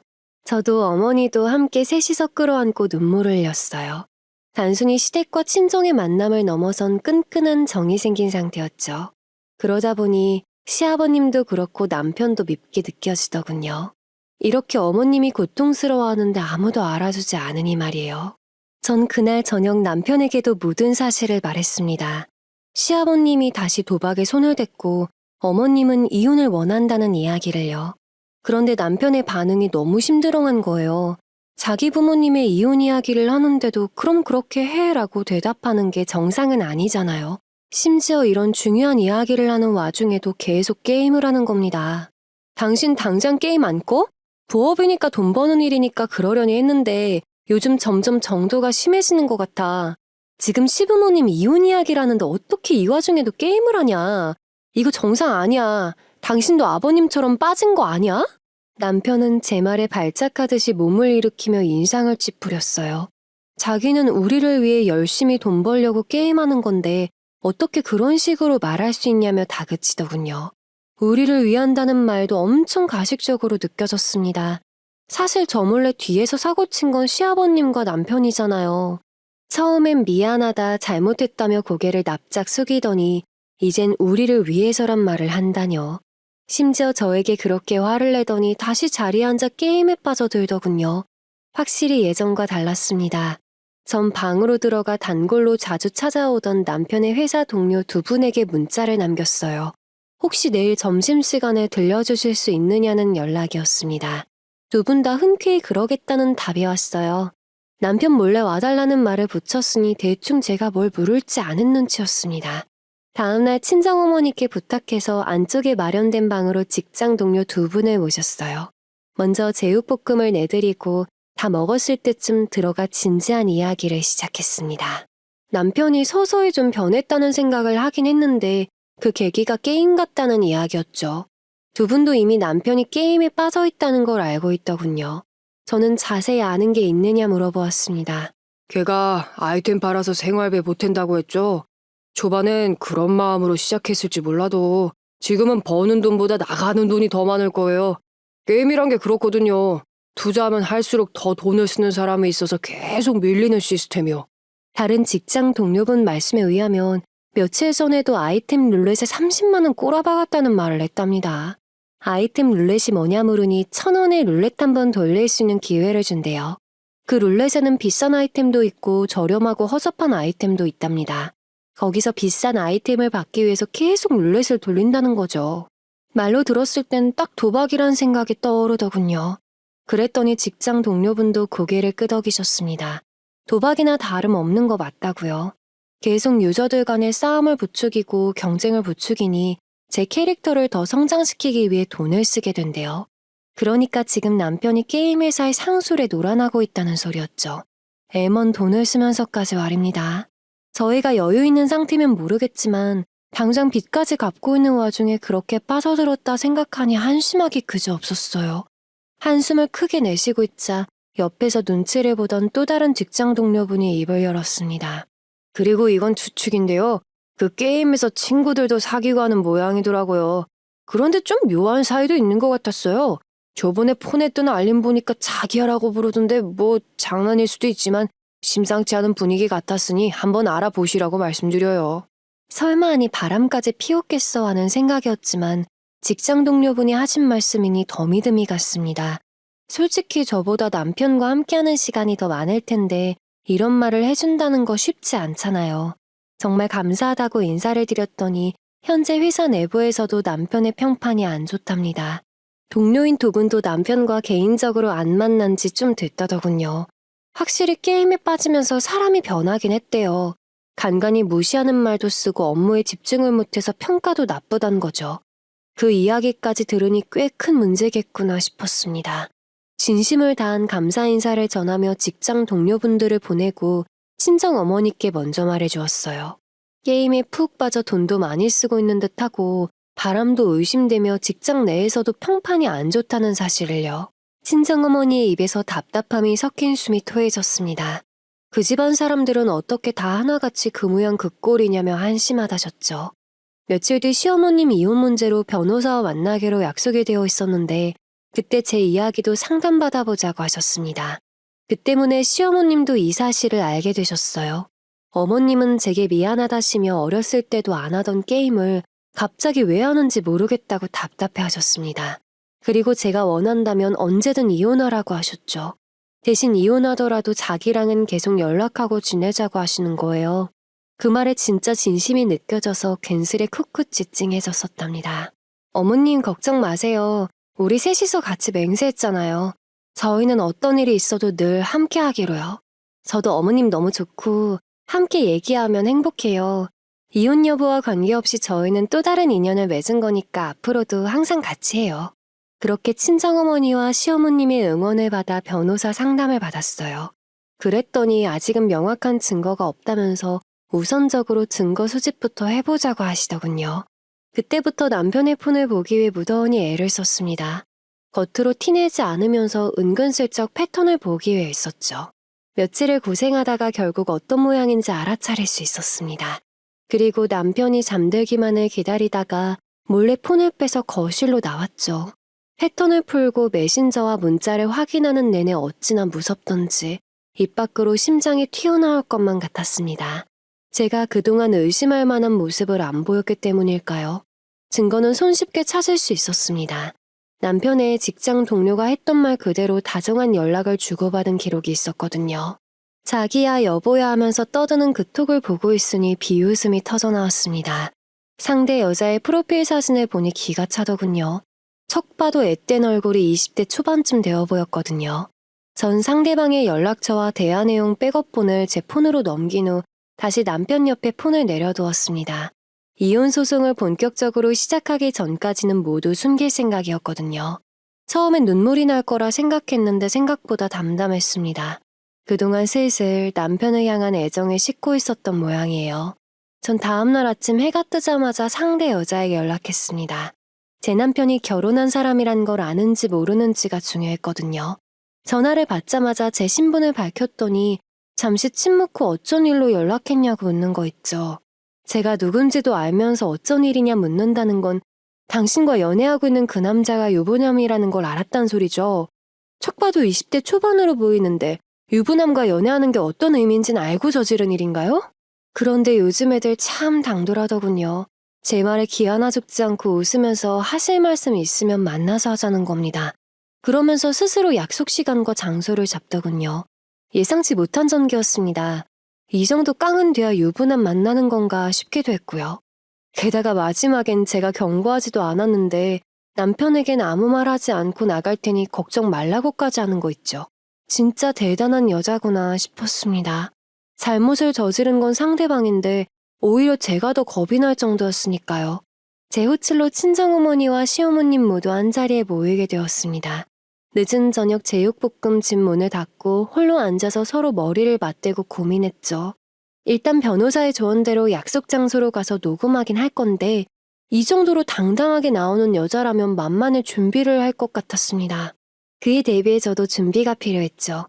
저도 어머니도 함께 셋이서 끌어안고 눈물을 흘렸어요. 단순히 시댁과 친정의 만남을 넘어선 끈끈한 정이 생긴 상태였죠. 그러다 보니 시아버님도 그렇고 남편도 밉게 느껴지더군요. 이렇게 어머님이 고통스러워하는데 아무도 알아주지 않으니 말이에요. 전 그날 저녁 남편에게도 모든 사실을 말했습니다. 시아버님이 다시 도박에 손을 댔고 어머님은 이혼을 원한다는 이야기를요. 그런데 남편의 반응이 너무 심드렁한 거예요. 자기 부모님의 이혼 이야기를 하는데도 그럼 그렇게 해라고 대답하는 게 정상은 아니잖아요. 심지어 이런 중요한 이야기를 하는 와중에도 계속 게임을 하는 겁니다. 당신 당장 게임 안 꺼? 부업이니까 돈 버는 일이니까 그러려니 했는데 요즘 점점 정도가 심해지는 것 같아. 지금 시부모님 이혼 이야기를 하는데 어떻게 이 와중에도 게임을 하냐? 이거 정상 아니야. 당신도 아버님처럼 빠진 거 아니야? 남편은 제 말에 발작하듯이 몸을 일으키며 인상을 찌푸렸어요. 자기는 우리를 위해 열심히 돈 벌려고 게임하는 건데 어떻게 그런 식으로 말할 수 있냐며 다그치더군요. 우리를 위한다는 말도 엄청 가식적으로 느껴졌습니다. 사실 저 몰래 뒤에서 사고친 건 시아버님과 남편이잖아요. 처음엔 미안하다, 잘못했다며 고개를 납작 숙이더니 이젠 우리를 위해서란 말을 한다뇨. 심지어 저에게 그렇게 화를 내더니 다시 자리에 앉아 게임에 빠져들더군요. 확실히 예전과 달랐습니다. 전 방으로 들어가 단골로 자주 찾아오던 남편의 회사 동료 두 분에게 문자를 남겼어요. 혹시 내일 점심시간에 들려주실 수 있느냐는 연락이었습니다. 두 분 다 흔쾌히 그러겠다는 답이 왔어요. 남편 몰래 와달라는 말을 붙였으니 대충 제가 뭘 물을지 아는 눈치였습니다. 다음날 친정어머니께 부탁해서 안쪽에 마련된 방으로 직장 동료 두 분을 모셨어요. 먼저 제육볶음을 내드리고 다 먹었을 때쯤 들어가 진지한 이야기를 시작했습니다. 남편이 서서히 좀 변했다는 생각을 하긴 했는데 그 계기가 게임 같다는 이야기였죠. 두 분도 이미 남편이 게임에 빠져 있다는 걸 알고 있더군요. 저는 자세히 아는 게 있느냐 물어보았습니다. 걔가 아이템 팔아서 생활비 보탠다고 했죠? 초반엔 그런 마음으로 시작했을지 몰라도 지금은 버는 돈보다 나가는 돈이 더 많을 거예요. 게임이란 게 그렇거든요. 투자하면 할수록 더 돈을 쓰는 사람이 있어서 계속 밀리는 시스템이요. 다른 직장 동료분 말씀에 의하면 며칠 전에도 아이템 룰렛에 30만 원 꼬라박았다는 말을 했답니다. 아이템 룰렛이 뭐냐 물으니 1,000원에 룰렛 한 번 돌릴 수 있는 기회를 준대요. 그 룰렛에는 비싼 아이템도 있고 저렴하고 허접한 아이템도 있답니다. 거기서 비싼 아이템을 받기 위해서 계속 룰렛을 돌린다는 거죠. 말로 들었을 땐 딱 도박이란 생각이 떠오르더군요. 그랬더니 직장 동료분도 고개를 끄덕이셨습니다. 도박이나 다름없는 거 맞다고요. 계속 유저들 간의 싸움을 부추기고 경쟁을 부추기니 제 캐릭터를 더 성장시키기 위해 돈을 쓰게 된대요. 그러니까 지금 남편이 게임 회사의 상술에 놀아나고 있다는 소리였죠. 애먼 돈을 쓰면서까지 말입니다. 저희가 여유 있는 상태면 모르겠지만 당장 빚까지 갚고 있는 와중에 그렇게 빠져들었다 생각하니 한심하기 그저 없었어요. 한숨을 크게 내쉬고 있자 옆에서 눈치를 보던 또 다른 직장 동료분이 입을 열었습니다. 그리고 이건 추측인데요. 그 게임에서 친구들도 사귀고 하는 모양이더라고요. 그런데 좀 묘한 사이도 있는 것 같았어요. 저번에 폰에 뜨는 알림 보니까 자기야라고 부르던데 뭐 장난일 수도 있지만 심상치 않은 분위기 같았으니 한번 알아보시라고 말씀드려요. 설마 하니 바람까지 피웠겠어 하는 생각이었지만 직장 동료분이 하신 말씀이니 더 믿음이 갔습니다. 솔직히 저보다 남편과 함께하는 시간이 더 많을 텐데 이런 말을 해준다는 거 쉽지 않잖아요. 정말 감사하다고 인사를 드렸더니 현재 회사 내부에서도 남편의 평판이 안 좋답니다. 동료인 두 분도 남편과 개인적으로 안 만난 지 좀 됐다더군요. 확실히 게임에 빠지면서 사람이 변하긴 했대요. 간간히 무시하는 말도 쓰고 업무에 집중을 못해서 평가도 나쁘단 거죠. 그 이야기까지 들으니 꽤 큰 문제겠구나 싶었습니다. 진심을 다한 감사 인사를 전하며 직장 동료분들을 보내고 친정 어머니께 먼저 말해주었어요. 게임에 푹 빠져 돈도 많이 쓰고 있는 듯하고 바람도 의심되며 직장 내에서도 평판이 안 좋다는 사실을요. 친정어머니의 입에서 답답함이 섞인 숨이 토해졌습니다. 그 집안 사람들은 어떻게 다 하나같이 그 모양 그 꼴이냐며 한심하다셨죠. 며칠 뒤 시어머님 이혼 문제로 변호사와 만나기로 약속이 되어 있었는데 그때 제 이야기도 상담받아보자고 하셨습니다. 그 때문에 시어머님도 이 사실을 알게 되셨어요. 어머님은 제게 미안하다시며 어렸을 때도 안 하던 게임을 갑자기 왜 하는지 모르겠다고 답답해 하셨습니다. 그리고 제가 원한다면 언제든 이혼하라고 하셨죠. 대신 이혼하더라도 자기랑은 계속 연락하고 지내자고 하시는 거예요. 그 말에 진짜 진심이 느껴져서 괜스레 쿡쿡 찡찡해졌었답니다. 어머님 걱정 마세요. 우리 셋이서 같이 맹세했잖아요. 저희는 어떤 일이 있어도 늘 함께 하기로요. 저도 어머님 너무 좋고 함께 얘기하면 행복해요. 이혼 여부와 관계없이 저희는 또 다른 인연을 맺은 거니까 앞으로도 항상 같이 해요. 그렇게 친정어머니와 시어머님의 응원을 받아 변호사 상담을 받았어요. 그랬더니 아직은 명확한 증거가 없다면서 우선적으로 증거 수집부터 해보자고 하시더군요. 그때부터 남편의 폰을 보기 위해 무더니 애를 썼습니다. 겉으로 티내지 않으면서 은근슬쩍 패턴을 보기 위해 했었죠. 며칠을 고생하다가 결국 어떤 모양인지 알아차릴 수 있었습니다. 그리고 남편이 잠들기만을 기다리다가 몰래 폰을 빼서 거실로 나왔죠. 패턴을 풀고 메신저와 문자를 확인하는 내내 어찌나 무섭던지 입 밖으로 심장이 튀어나올 것만 같았습니다. 제가 그동안 의심할 만한 모습을 안 보였기 때문일까요? 증거는 손쉽게 찾을 수 있었습니다. 남편의 직장 동료가 했던 말 그대로 다정한 연락을 주고받은 기록이 있었거든요. 자기야 여보야 하면서 떠드는 그 톡을 보고 있으니 비웃음이 터져나왔습니다. 상대 여자의 프로필 사진을 보니 기가 차더군요. 척 봐도 앳된 얼굴이 20대 초반쯤 되어 보였거든요. 전 상대방의 연락처와 대화 내용 백업본을 제 폰으로 넘긴 후 다시 남편 옆에 폰을 내려두었습니다. 이혼 소송을 본격적으로 시작하기 전까지는 모두 숨길 생각이었거든요. 처음엔 눈물이 날 거라 생각했는데 생각보다 담담했습니다. 그동안 슬슬 남편을 향한 애정을 싣고 있었던 모양이에요. 전 다음날 아침 해가 뜨자마자 상대 여자에게 연락했습니다. 제 남편이 결혼한 사람이란 걸 아는지 모르는지가 중요했거든요. 전화를 받자마자 제 신분을 밝혔더니 잠시 침묵 후 어쩐 일로 연락했냐고 묻는 거 있죠. 제가 누군지도 알면서 어쩐 일이냐 묻는다는 건 당신과 연애하고 있는 그 남자가 유부남이라는 걸 알았단 소리죠. 척 봐도 20대 초반으로 보이는데 유부남과 연애하는 게 어떤 의미인지는 알고 저지른 일인가요? 그런데 요즘 애들 참 당돌하더군요. 제 말에 귀 하나 죽지 않고 웃으면서 하실 말씀이 있으면 만나서 하자는 겁니다. 그러면서 스스로 약속 시간과 장소를 잡더군요. 예상치 못한 전개였습니다. 이 정도 깡은 돼야 유부남 만나는 건가 싶기도 했고요. 게다가 마지막엔 제가 경고하지도 않았는데 남편에겐 아무 말 하지 않고 나갈 테니 걱정 말라고까지 하는 거 있죠. 진짜 대단한 여자구나 싶었습니다. 잘못을 저지른 건 상대방인데 오히려 제가 더 겁이 날 정도였으니까요. 제 호출로 친정어머니와 시어머님 모두 한자리에 모이게 되었습니다. 늦은 저녁 제육볶음 집 문을 닫고 홀로 앉아서 서로 머리를 맞대고 고민했죠. 일단 변호사의 조언대로 약속 장소로 가서 녹음하긴 할 건데 이 정도로 당당하게 나오는 여자라면 만만의 준비를 할 것 같았습니다. 그에 대비해 저도 준비가 필요했죠.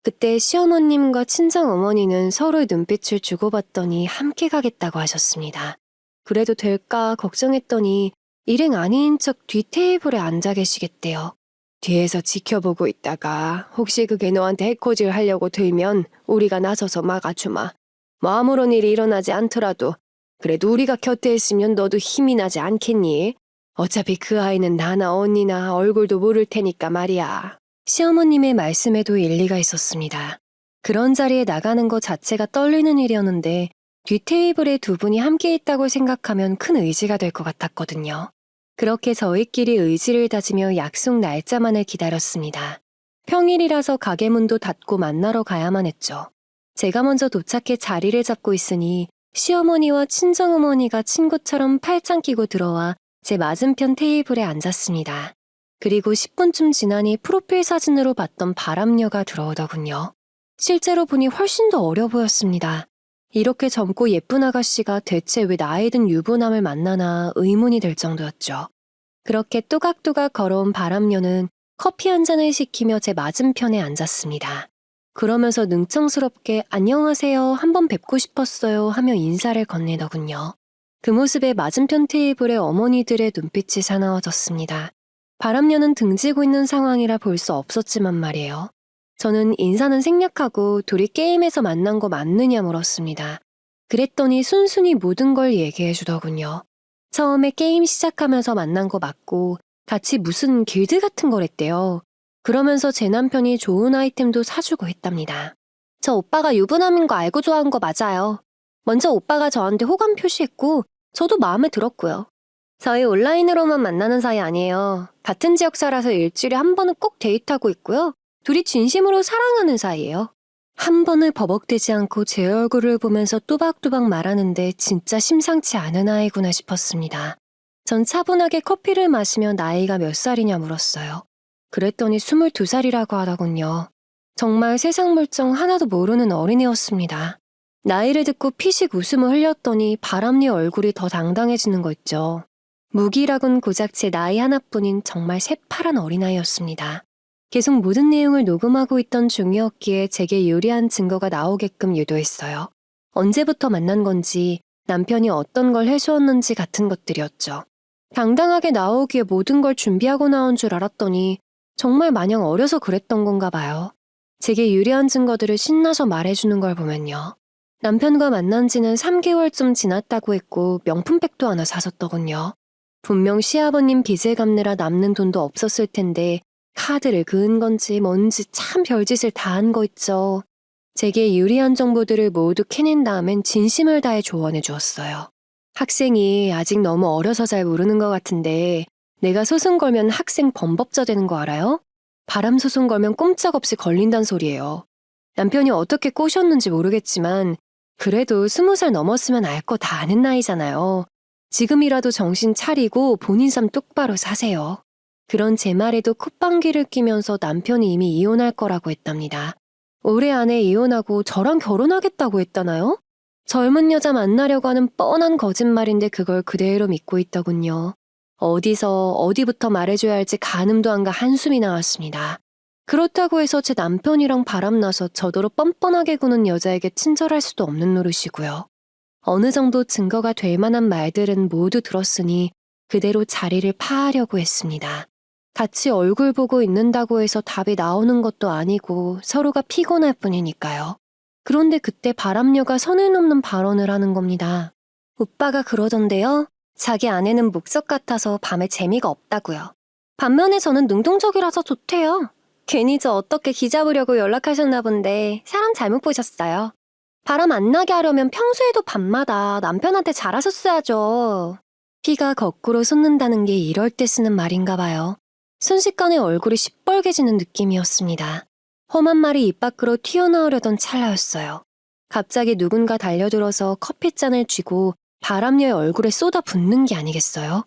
그때 시어머님과 친정어머니는 서로의 눈빛을 주고받더니 함께 가겠다고 하셨습니다. 그래도 될까 걱정했더니 일행 아닌 척 뒤 테이블에 앉아 계시겠대요. 뒤에서 지켜보고 있다가 혹시 그게 너한테 해코지를 하려고 들면 우리가 나서서 막아주마. 뭐 아무런 일이 일어나지 않더라도 그래도 우리가 곁에 있으면 너도 힘이 나지 않겠니? 어차피 그 아이는 나나 언니나 얼굴도 모를 테니까 말이야. 시어머님의 말씀에도 일리가 있었습니다. 그런 자리에 나가는 것 자체가 떨리는 일이었는데 뒤 테이블에 두 분이 함께 있다고 생각하면 큰 의지가 될 것 같았거든요. 그렇게 저희끼리 의지를 다지며 약속 날짜만을 기다렸습니다. 평일이라서 가게 문도 닫고 만나러 가야만 했죠. 제가 먼저 도착해 자리를 잡고 있으니 시어머니와 친정어머니가 친구처럼 팔짱 끼고 들어와 제 맞은편 테이블에 앉았습니다. 그리고 10분쯤 지나니 프로필 사진으로 봤던 바람녀가 들어오더군요. 실제로 보니 훨씬 더 어려 보였습니다. 이렇게 젊고 예쁜 아가씨가 대체 왜 나이 든 유부남을 만나나 의문이 들 정도였죠. 그렇게 또각또각 걸어온 바람녀는 커피 한 잔을 시키며 제 맞은편에 앉았습니다. 그러면서 능청스럽게 안녕하세요, 한번 뵙고 싶었어요 하며 인사를 건네더군요. 그 모습에 맞은편 테이블의 어머니들의 눈빛이 사나워졌습니다. 바람녀는 등지고 있는 상황이라 볼 수 없었지만 말이에요. 저는 인사는 생략하고 둘이 게임에서 만난 거 맞느냐 물었습니다. 그랬더니 순순히 모든 걸 얘기해 주더군요. 처음에 게임 시작하면서 만난 거 맞고 같이 무슨 길드 같은 거랬대요. 그러면서 제 남편이 좋은 아이템도 사주고 했답니다. 저 오빠가 유부남인 거 알고 좋아한 거 맞아요. 먼저 오빠가 저한테 호감 표시했고 저도 마음에 들었고요. 저희 온라인으로만 만나는 사이 아니에요. 같은 지역 살아서 일주일에 한 번은 꼭 데이트하고 있고요. 둘이 진심으로 사랑하는 사이예요. 한 번을 버벅대지 않고 제 얼굴을 보면서 또박또박 말하는데 진짜 심상치 않은 아이구나 싶었습니다. 전 차분하게 커피를 마시며 나이가 몇 살이냐 물었어요. 그랬더니 22살이라고 하더군요. 정말 세상 물정 하나도 모르는 어린애였습니다. 나이를 듣고 피식 웃음을 흘렸더니 바람니 얼굴이 더 당당해지는 거 있죠. 무기력은 고작 제 나이 하나뿐인 정말 새파란 어린아이였습니다. 계속 모든 내용을 녹음하고 있던 중이었기에 제게 유리한 증거가 나오게끔 유도했어요. 언제부터 만난 건지, 남편이 어떤 걸 해주었는지 같은 것들이었죠. 당당하게 나오기에 모든 걸 준비하고 나온 줄 알았더니 정말 마냥 어려서 그랬던 건가 봐요. 제게 유리한 증거들을 신나서 말해주는 걸 보면요. 남편과 만난 지는 3개월쯤 지났다고 했고 명품백도 하나 사줬더군요. 분명 시아버님 빚을 갚느라 남는 돈도 없었을 텐데 카드를 그은 건지 뭔지 참 별짓을 다 한 거 있죠. 제게 유리한 정보들을 모두 캐낸 다음엔 진심을 다해 조언해 주었어요. 학생이 아직 너무 어려서 잘 모르는 것 같은데 내가 소송 걸면 학생 범법자 되는 거 알아요? 바람 소송 걸면 꼼짝없이 걸린단 소리예요. 남편이 어떻게 꼬셨는지 모르겠지만 그래도 20살 넘었으면 알 거 다 아는 나이잖아요. 지금이라도 정신 차리고 본인 삶 똑바로 사세요. 그런 제 말에도 콧방귀를 뀌면서 남편이 이미 이혼할 거라고 했답니다. 올해 안에 이혼하고 저랑 결혼하겠다고 했다나요? 젊은 여자 만나려고 하는 뻔한 거짓말인데 그걸 그대로 믿고 있더군요. 어디서 어디부터 말해줘야 할지 가늠도 안 가 한숨이 나왔습니다. 그렇다고 해서 제 남편이랑 바람나서 저더러 뻔뻔하게 구는 여자에게 친절할 수도 없는 노릇이고요. 어느 정도 증거가 될 만한 말들은 모두 들었으니 그대로 자리를 파하려고 했습니다. 같이 얼굴 보고 있는다고 해서 답이 나오는 것도 아니고 서로가 피곤할 뿐이니까요. 그런데 그때 바람녀가 선을 넘는 발언을 하는 겁니다. 오빠가 그러던데요. 자기 아내는 목석 같아서 밤에 재미가 없다고요. 반면에 저는 능동적이라서 좋대요. 괜히 저 어떻게 기잡으려고 연락하셨나 본데 사람 잘못 보셨어요. 바람 안 나게 하려면 평소에도 밤마다 남편한테 잘하셨어야죠. 피가 거꾸로 솟는다는 게 이럴 때 쓰는 말인가 봐요. 순식간에 얼굴이 시뻘개지는 느낌이었습니다. 험한 말이 입 밖으로 튀어나오려던 찰나였어요. 갑자기 누군가 달려들어서 커피잔을 쥐고 바람녀의 얼굴에 쏟아 붓는 게 아니겠어요?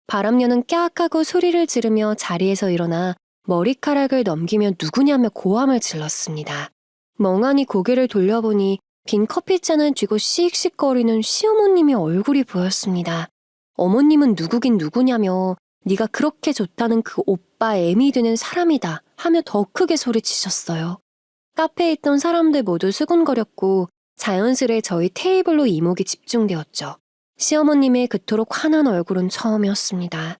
바람녀는 깨악하고 소리를 지르며 자리에서 일어나 머리카락을 넘기며 누구냐며 고함을 질렀습니다. 멍하니 고개를 돌려보니 빈 커피잔을 쥐고 씩씩거리는 시어머님의 얼굴이 보였습니다. 어머님은 누구긴 누구냐며 네가 그렇게 좋다는 그 오빠 애미 되는 사람이다 하며 더 크게 소리치셨어요. 카페에 있던 사람들 모두 수군거렸고 자연스레 저희 테이블로 이목이 집중되었죠. 시어머님의 그토록 환한 얼굴은 처음이었습니다.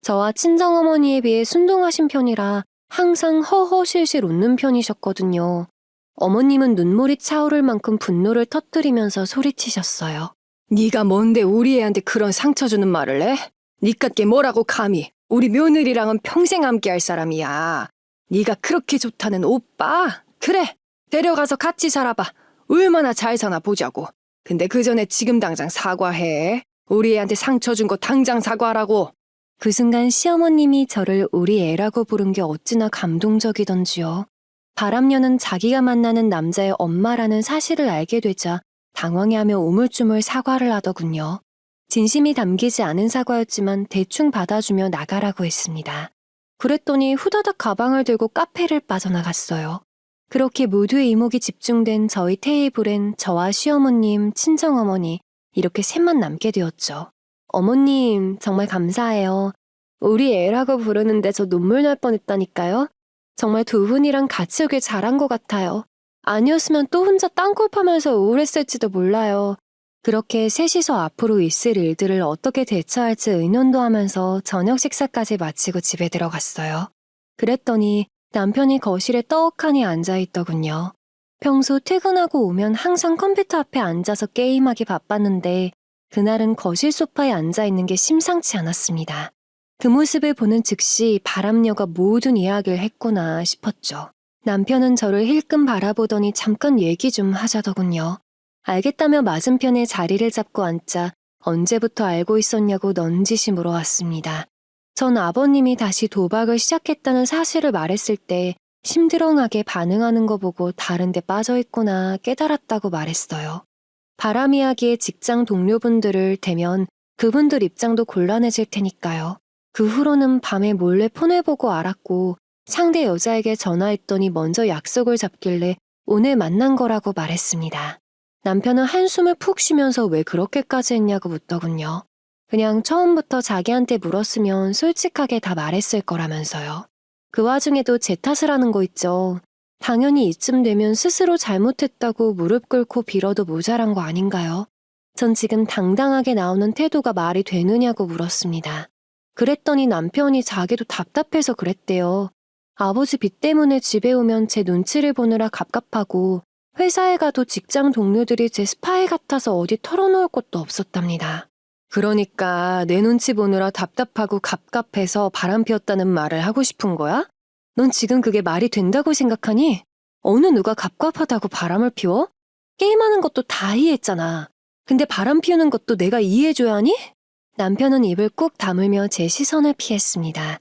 저와 친정어머니에 비해 순둥하신 편이라 항상 허허실실 웃는 편이셨거든요. 어머님은 눈물이 차오를 만큼 분노를 터뜨리면서 소리치셨어요. 네가 뭔데 우리 애한테 그런 상처 주는 말을 해? 니깟게 뭐라고 감히. 우리 며느리랑은 평생 함께할 사람이야. 네가 그렇게 좋다는 오빠? 그래, 데려가서 같이 살아봐. 얼마나 잘 사나 보자고. 근데 그 전에 지금 당장 사과해. 우리 애한테 상처 준 거 당장 사과하라고. 그 순간 시어머님이 저를 우리 애라고 부른 게 어찌나 감동적이던지요. 바람녀는 자기가 만나는 남자의 엄마라는 사실을 알게 되자 당황해하며 우물쭈물 사과를 하더군요. 진심이 담기지 않은 사과였지만 대충 받아주며 나가라고 했습니다. 그랬더니 후다닥 가방을 들고 카페를 빠져나갔어요. 그렇게 모두의 이목이 집중된 저희 테이블엔 저와 시어머님, 친정어머니 이렇게 셋만 남게 되었죠. 어머님 정말 감사해요. 우리 애라고 부르는데 저 눈물 날 뻔했다니까요. 정말 두 분이랑 같이 오길 잘한 것 같아요. 아니었으면 또 혼자 땅굴 파면서 우울했을지도 몰라요. 그렇게 셋이서 앞으로 있을 일들을 어떻게 대처할지 의논도 하면서 저녁 식사까지 마치고 집에 들어갔어요. 그랬더니 남편이 거실에 떡하니 앉아있더군요. 평소 퇴근하고 오면 항상 컴퓨터 앞에 앉아서 게임하기 바빴는데 그날은 거실 소파에 앉아있는 게 심상치 않았습니다. 그 모습을 보는 즉시 바람녀가 모든 이야기를 했구나 싶었죠. 남편은 저를 힐끔 바라보더니 잠깐 얘기 좀 하자더군요. 알겠다며 맞은편에 자리를 잡고 앉자 언제부터 알고 있었냐고 넌지시 물어왔습니다. 전 아버님이 다시 도박을 시작했다는 사실을 말했을 때 심드렁하게 반응하는 거 보고 다른 데 빠져있구나 깨달았다고 말했어요. 바람 이야기의 직장 동료분들을 대면 그분들 입장도 곤란해질 테니까요. 그 후로는 밤에 몰래 폰을 보고 알았고 상대 여자에게 전화했더니 먼저 약속을 잡길래 오늘 만난 거라고 말했습니다. 남편은 한숨을 푹 쉬면서 왜 그렇게까지 했냐고 묻더군요. 그냥 처음부터 자기한테 물었으면 솔직하게 다 말했을 거라면서요. 그 와중에도 제 탓을 하는 거 있죠. 당연히 이쯤 되면 스스로 잘못했다고 무릎 꿇고 빌어도 모자란 거 아닌가요? 전 지금 당당하게 나오는 태도가 말이 되느냐고 물었습니다. 그랬더니 남편이 자기도 답답해서 그랬대요. 아버지 빚 때문에 집에 오면 제 눈치를 보느라 갑갑하고 회사에 가도 직장 동료들이 제 스파이 같아서 어디 털어놓을 곳도 없었답니다. 그러니까 내 눈치 보느라 답답하고 갑갑해서 바람 피웠다는 말을 하고 싶은 거야? 넌 지금 그게 말이 된다고 생각하니? 어느 누가 갑갑하다고 바람을 피워? 게임하는 것도 다 이해했잖아. 근데 바람 피우는 것도 내가 이해해줘야 하니? 남편은 입을 꾹 다물며 제 시선을 피했습니다.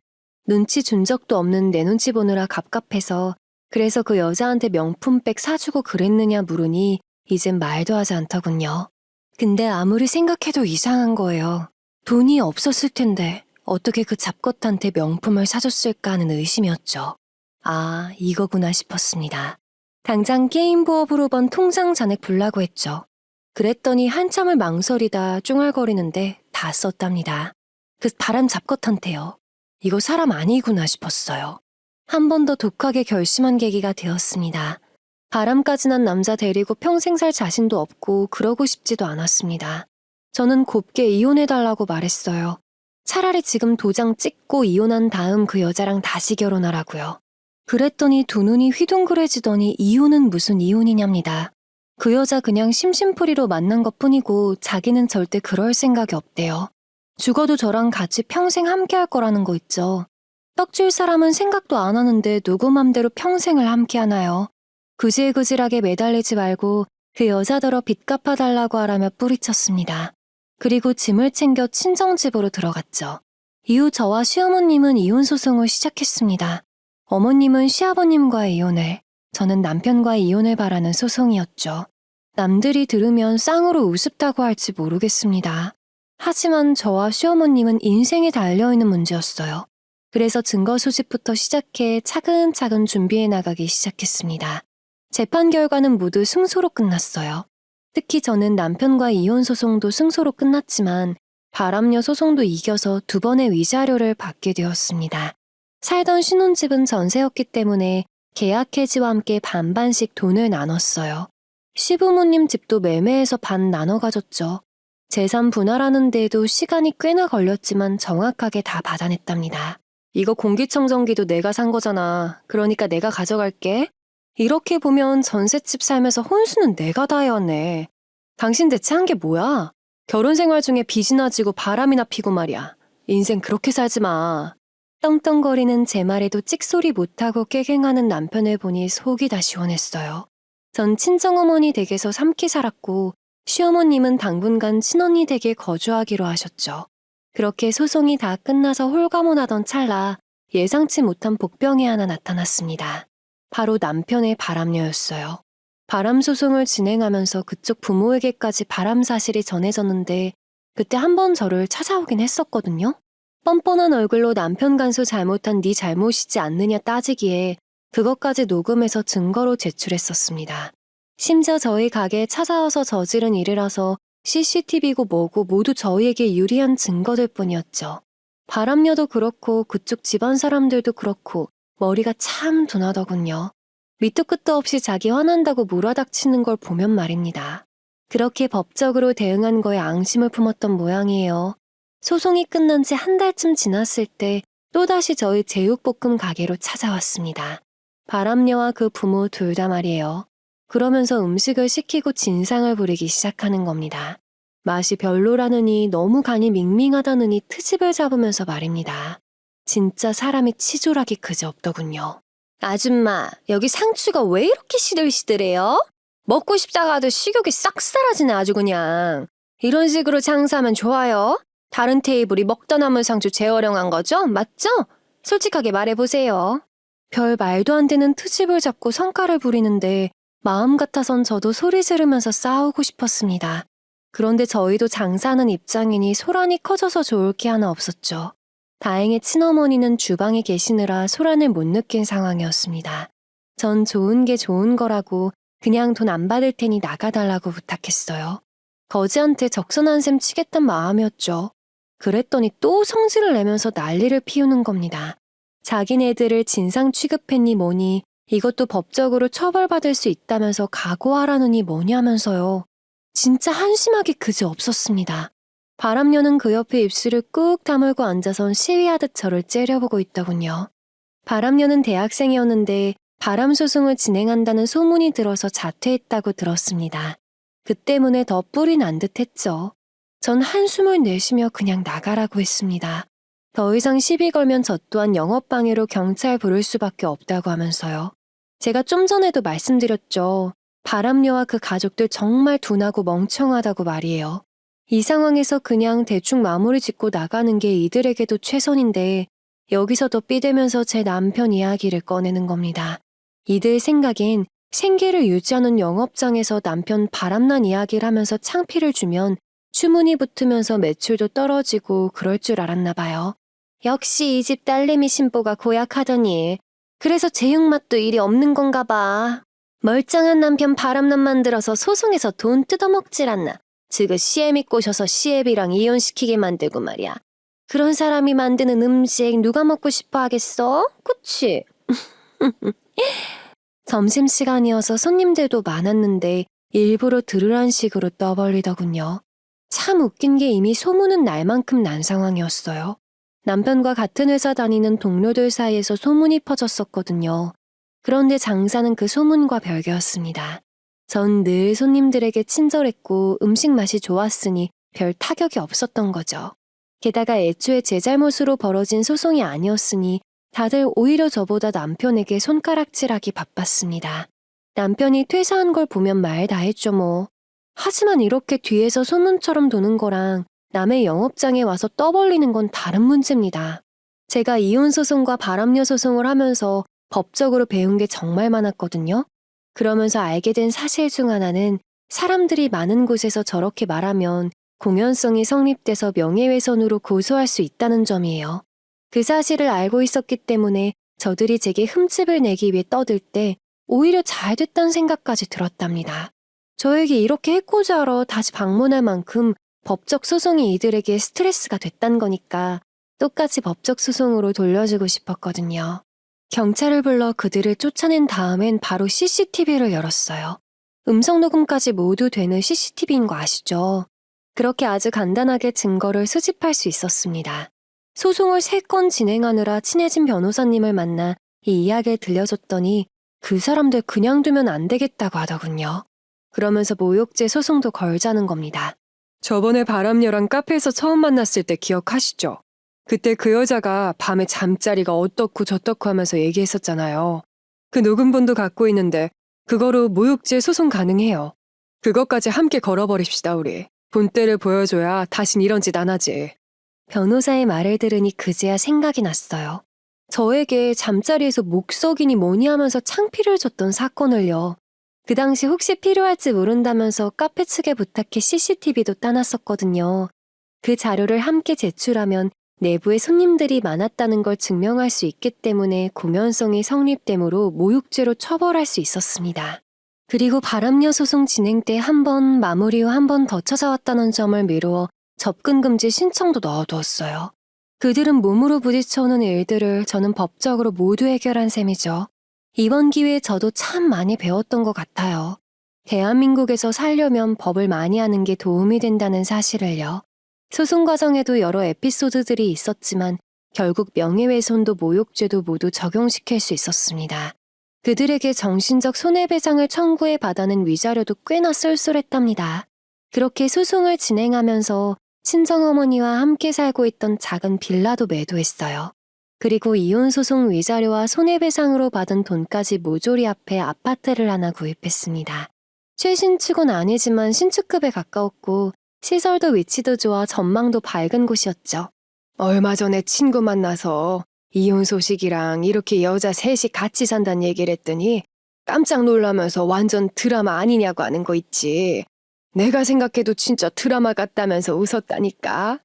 눈치 준 적도 없는 내 눈치 보느라 갑갑해서 그래서 그 여자한테 명품백 사주고 그랬느냐 물으니 이젠 말도 하지 않더군요. 근데 아무리 생각해도 이상한 거예요. 돈이 없었을 텐데 어떻게 그 잡것한테 명품을 사줬을까 하는 의심이었죠. 아, 이거구나 싶었습니다. 당장 게임 부업으로 번 통장 잔액 불라고 했죠. 그랬더니 한참을 망설이다 쭝얼거리는데 다 썼답니다. 그 바람 잡것한테요. 이거 사람 아니구나 싶었어요. 한 번 더 독하게 결심한 계기가 되었습니다. 바람까지 난 남자 데리고 평생 살 자신도 없고 그러고 싶지도 않았습니다. 저는 곱게 이혼해달라고 말했어요. 차라리 지금 도장 찍고 이혼한 다음 그 여자랑 다시 결혼하라고요. 그랬더니 두 눈이 휘둥그레지더니 이혼은 무슨 이혼이냐입니다. 그 여자 그냥 심심풀이로 만난 것뿐이고 자기는 절대 그럴 생각이 없대요. 죽어도 저랑 같이 평생 함께 할 거라는 거 있죠. 떡줄 사람은 생각도 안 하는데 누구 맘대로 평생을 함께 하나요? 구질구질하게 매달리지 말고 그 여자더러 빚 갚아달라고 하라며 뿌리쳤습니다. 그리고 짐을 챙겨 친정집으로 들어갔죠. 이후 저와 시어머님은 이혼소송을 시작했습니다. 어머님은 시아버님과의 이혼을, 저는 남편과의 이혼을 바라는 소송이었죠. 남들이 들으면 쌍으로 우습다고 할지 모르겠습니다. 하지만 저와 시어머님은 인생에 달려있는 문제였어요. 그래서 증거 수집부터 시작해 차근차근 준비해 나가기 시작했습니다. 재판 결과는 모두 승소로 끝났어요. 특히 저는 남편과의 이혼 소송도 승소로 끝났지만 바람녀 소송도 이겨서 2번의 위자료를 받게 되었습니다. 살던 신혼집은 전세였기 때문에 계약 해지와 함께 반반씩 돈을 나눴어요. 시부모님 집도 매매해서 반 나눠 가졌죠. 재산 분할하는 데에도 시간이 꽤나 걸렸지만 정확하게 다 받아냈답니다. 이거 공기청정기도 내가 산 거잖아. 그러니까 내가 가져갈게. 이렇게 보면 전셋집 살면서 혼수는 내가 다 해왔네. 당신 대체 한 게 뭐야? 결혼 생활 중에 빚이나 지고 바람이나 피고 말이야. 인생 그렇게 살지 마. 떵떵거리는 제 말에도 찍소리 못하고 깨갱하는 남편을 보니 속이 다 시원했어요. 전 친정어머니 댁에서 3기 살았고 시어머님은 당분간 친언니 댁에 거주하기로 하셨죠. 그렇게 소송이 다 끝나서 홀가문하던 찰나 예상치 못한 복병이 하나 나타났습니다. 바로 남편의 바람녀였어요. 바람 소송을 진행하면서 그쪽 부모에게까지 바람 사실이 전해졌는데 그때 한 번 저를 찾아오긴 했었거든요. 뻔뻔한 얼굴로 남편 간수 잘못한 네 잘못이지 않느냐 따지기에 그것까지 녹음해서 증거로 제출했었습니다. 심지어 저희 가게에 찾아와서 저지른 일이라서 CCTV고 뭐고 모두 저희에게 유리한 증거들 뿐이었죠. 바람녀도 그렇고 그쪽 집안 사람들도 그렇고 머리가 참 둔하더군요. 밑도 끝도 없이 자기 화난다고 몰아닥치는 걸 보면 말입니다. 그렇게 법적으로 대응한 거에 앙심을 품었던 모양이에요. 소송이 끝난 지 한 달쯤 지났을 때 또다시 저희 제육볶음 가게로 찾아왔습니다. 바람녀와 그 부모 둘 다 말이에요. 그러면서 음식을 시키고 진상을 부리기 시작하는 겁니다. 맛이 별로라느니 너무 간이 밍밍하다느니 트집을 잡으면서 말입니다. 진짜 사람이 치졸하기 그지없더군요. 아줌마, 여기 상추가 왜 이렇게 시들시들해요? 먹고 싶다가도 식욕이 싹 사라지네 아주 그냥. 이런 식으로 장사하면 좋아요? 다른 테이블이 먹다 남은 상추 재활용한 거죠? 맞죠? 솔직하게 말해보세요. 별 말도 안 되는 트집을 잡고 성과를 부리는데 마음 같아선 저도 소리 지르면서 싸우고 싶었습니다. 그런데 저희도 장사하는 입장이니 소란이 커져서 좋을 게 하나 없었죠. 다행히 친어머니는 주방에 계시느라 소란을 못 느낀 상황이었습니다. 전 좋은 게 좋은 거라고 그냥 돈 안 받을 테니 나가달라고 부탁했어요. 거지한테 적선한 셈 치겠단 마음이었죠. 그랬더니 또 성질을 내면서 난리를 피우는 겁니다. 자기네들을 진상 취급했니 뭐니 이것도 법적으로 처벌받을 수 있다면서 각오하라느니 뭐냐면서요. 진짜 한심하게 그지없었습니다. 바람녀는 그 옆에 입술을 꾹 다물고 앉아선 시위하듯 저를 째려보고 있더군요. 바람녀는 대학생이었는데 바람소송을 진행한다는 소문이 들어서 자퇴했다고 들었습니다. 그 때문에 더 뿔이 난 듯 했죠. 전 한숨을 내쉬며 그냥 나가라고 했습니다. 더 이상 시비 걸면 저 또한 영업방해로 경찰 부를 수밖에 없다고 하면서요. 제가 좀 전에도 말씀드렸죠. 바람녀와 그 가족들 정말 둔하고 멍청하다고 말이에요. 이 상황에서 그냥 대충 마무리 짓고 나가는 게 이들에게도 최선인데 여기서 더 삐대면서 제 남편 이야기를 꺼내는 겁니다. 이들 생각엔 생계를 유지하는 영업장에서 남편 바람난 이야기를 하면서 창피를 주면 추문이 붙으면서 매출도 떨어지고 그럴 줄 알았나 봐요. 역시 이 집 딸내미 신보가 고약하더니 그래서 제육맛도 일이 없는 건가 봐. 멀쩡한 남편 바람난 만들어서 소송해서 돈 뜯어먹질 않나. 지그 시애미 꼬셔서 시애비랑 이혼시키게 만들고 말이야. 그런 사람이 만드는 음식 누가 먹고 싶어 하겠어? 그치? 점심시간이어서 손님들도 많았는데 일부러 들으란 식으로 떠벌리더군요. 참 웃긴 게 이미 소문은 날 만큼 난 상황이었어요. 남편과 같은 회사 다니는 동료들 사이에서 소문이 퍼졌었거든요. 그런데 장사는 그 소문과 별개였습니다. 전 늘 손님들에게 친절했고 음식 맛이 좋았으니 별 타격이 없었던 거죠. 게다가 애초에 제 잘못으로 벌어진 소송이 아니었으니 다들 오히려 저보다 남편에게 손가락질하기 바빴습니다. 남편이 퇴사한 걸 보면 말 다 했죠 뭐. 하지만 이렇게 뒤에서 소문처럼 도는 거랑 남의 영업장에 와서 떠벌리는 건 다른 문제입니다. 제가 이혼소송과 바람녀 소송을 하면서 법적으로 배운 게 정말 많았거든요. 그러면서 알게 된 사실 중 하나는 사람들이 많은 곳에서 저렇게 말하면 공연성이 성립돼서 명예훼손으로 고소할 수 있다는 점이에요. 그 사실을 알고 있었기 때문에 저들이 제게 흠집을 내기 위해 떠들 때 오히려 잘 됐다는 생각까지 들었답니다. 저에게 이렇게 해코지 하러 다시 방문할 만큼 법적 소송이 이들에게 스트레스가 됐단 거니까 똑같이 법적 소송으로 돌려주고 싶었거든요. 경찰을 불러 그들을 쫓아낸 다음엔 바로 CCTV를 열었어요. 음성 녹음까지 모두 되는 CCTV인 거 아시죠? 그렇게 아주 간단하게 증거를 수집할 수 있었습니다. 소송을 3건 진행하느라 친해진 변호사님을 만나 이 이야기를 들려줬더니 그 사람들 그냥 두면 안 되겠다고 하더군요. 그러면서 모욕죄 소송도 걸자는 겁니다. 저번에 바람녀랑 카페에서 처음 만났을 때 기억하시죠? 그때 그 여자가 밤에 잠자리가 어떻고 저떻고 하면서 얘기했었잖아요. 그 녹음본도 갖고 있는데 그거로 모욕죄 소송 가능해요. 그것까지 함께 걸어버립시다 우리. 본때를 보여줘야 다신 이런 짓 안 하지. 변호사의 말을 들으니 그제야 생각이 났어요. 저에게 잠자리에서 목석이니 뭐니 하면서 창피를 줬던 사건을요. 그 당시 혹시 필요할지 모른다면서 카페 측에 부탁해 CCTV도 따놨었거든요. 그 자료를 함께 제출하면 내부에 손님들이 많았다는 걸 증명할 수 있기 때문에 공연성이 성립되므로 모욕죄로 처벌할 수 있었습니다. 그리고 바람녀 소송 진행 때 한 번, 마무리 후 한 번 더 찾아왔다는 점을 미루어 접근 금지 신청도 넣어두었어요. 그들은 몸으로 부딪혀오는 일들을 저는 법적으로 모두 해결한 셈이죠. 이번 기회에 저도 참 많이 배웠던 것 같아요. 대한민국에서 살려면 법을 많이 하는 게 도움이 된다는 사실을요. 소송 과정에도 여러 에피소드들이 있었지만 결국 명예훼손도 모욕죄도 모두 적용시킬 수 있었습니다. 그들에게 정신적 손해배상을 청구해 받아낸 위자료도 꽤나 쏠쏠했답니다. 그렇게 소송을 진행하면서 친정어머니와 함께 살고 있던 작은 빌라도 매도했어요. 그리고 이혼소송 위자료와 손해배상으로 받은 돈까지 모조리 합해 아파트를 하나 구입했습니다. 최신축은 아니지만 신축급에 가까웠고 시설도 위치도 좋아 전망도 밝은 곳이었죠. 얼마 전에 친구 만나서 이혼 소식이랑 이렇게 여자 셋이 같이 산다는 얘기를 했더니 깜짝 놀라면서 완전 드라마 아니냐고 하는 거 있지. 내가 생각해도 진짜 드라마 같다면서 웃었다니까.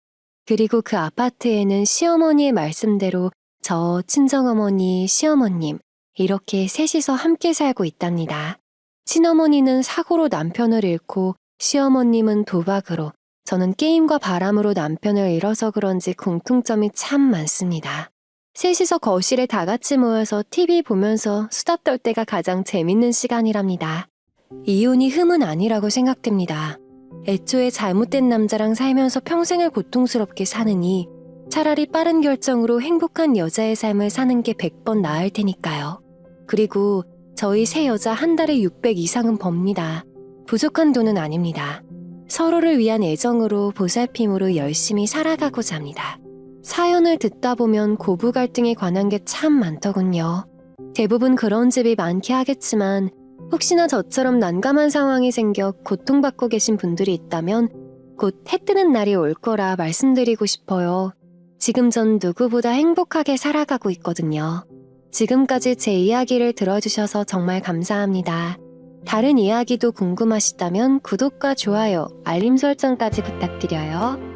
그리고 그 아파트에는 시어머니의 말씀대로 저 친정어머니, 시어머님 이렇게 셋이서 함께 살고 있답니다. 친어머니는 사고로 남편을 잃고 시어머님은 도박으로, 저는 게임과 바람으로 남편을 잃어서 그런지 공통점이 참 많습니다. 셋이서 거실에 다 같이 모여서 TV 보면서 수다 떨 때가 가장 재밌는 시간이랍니다. 이혼이 흠은 아니라고 생각됩니다. 애초에 잘못된 남자랑 살면서 평생을 고통스럽게 사느니 차라리 빠른 결정으로 행복한 여자의 삶을 사는 게 100번 나을 테니까요. 그리고 저희 세 여자 한 달에 600 이상은 법니다. 부족한 돈은 아닙니다. 서로를 위한 애정으로 보살핌으로 열심히 살아가고자 합니다. 사연을 듣다 보면 고부 갈등에 관한 게 참 많더군요. 대부분 그런 집이 많게 하겠지만 혹시나 저처럼 난감한 상황이 생겨 고통받고 계신 분들이 있다면 곧 해 뜨는 날이 올 거라 말씀드리고 싶어요. 지금 전 누구보다 행복하게 살아가고 있거든요. 지금까지 제 이야기를 들어주셔서 정말 감사합니다. 다른 이야기도 궁금하시다면 구독과 좋아요, 알림 설정까지 부탁드려요.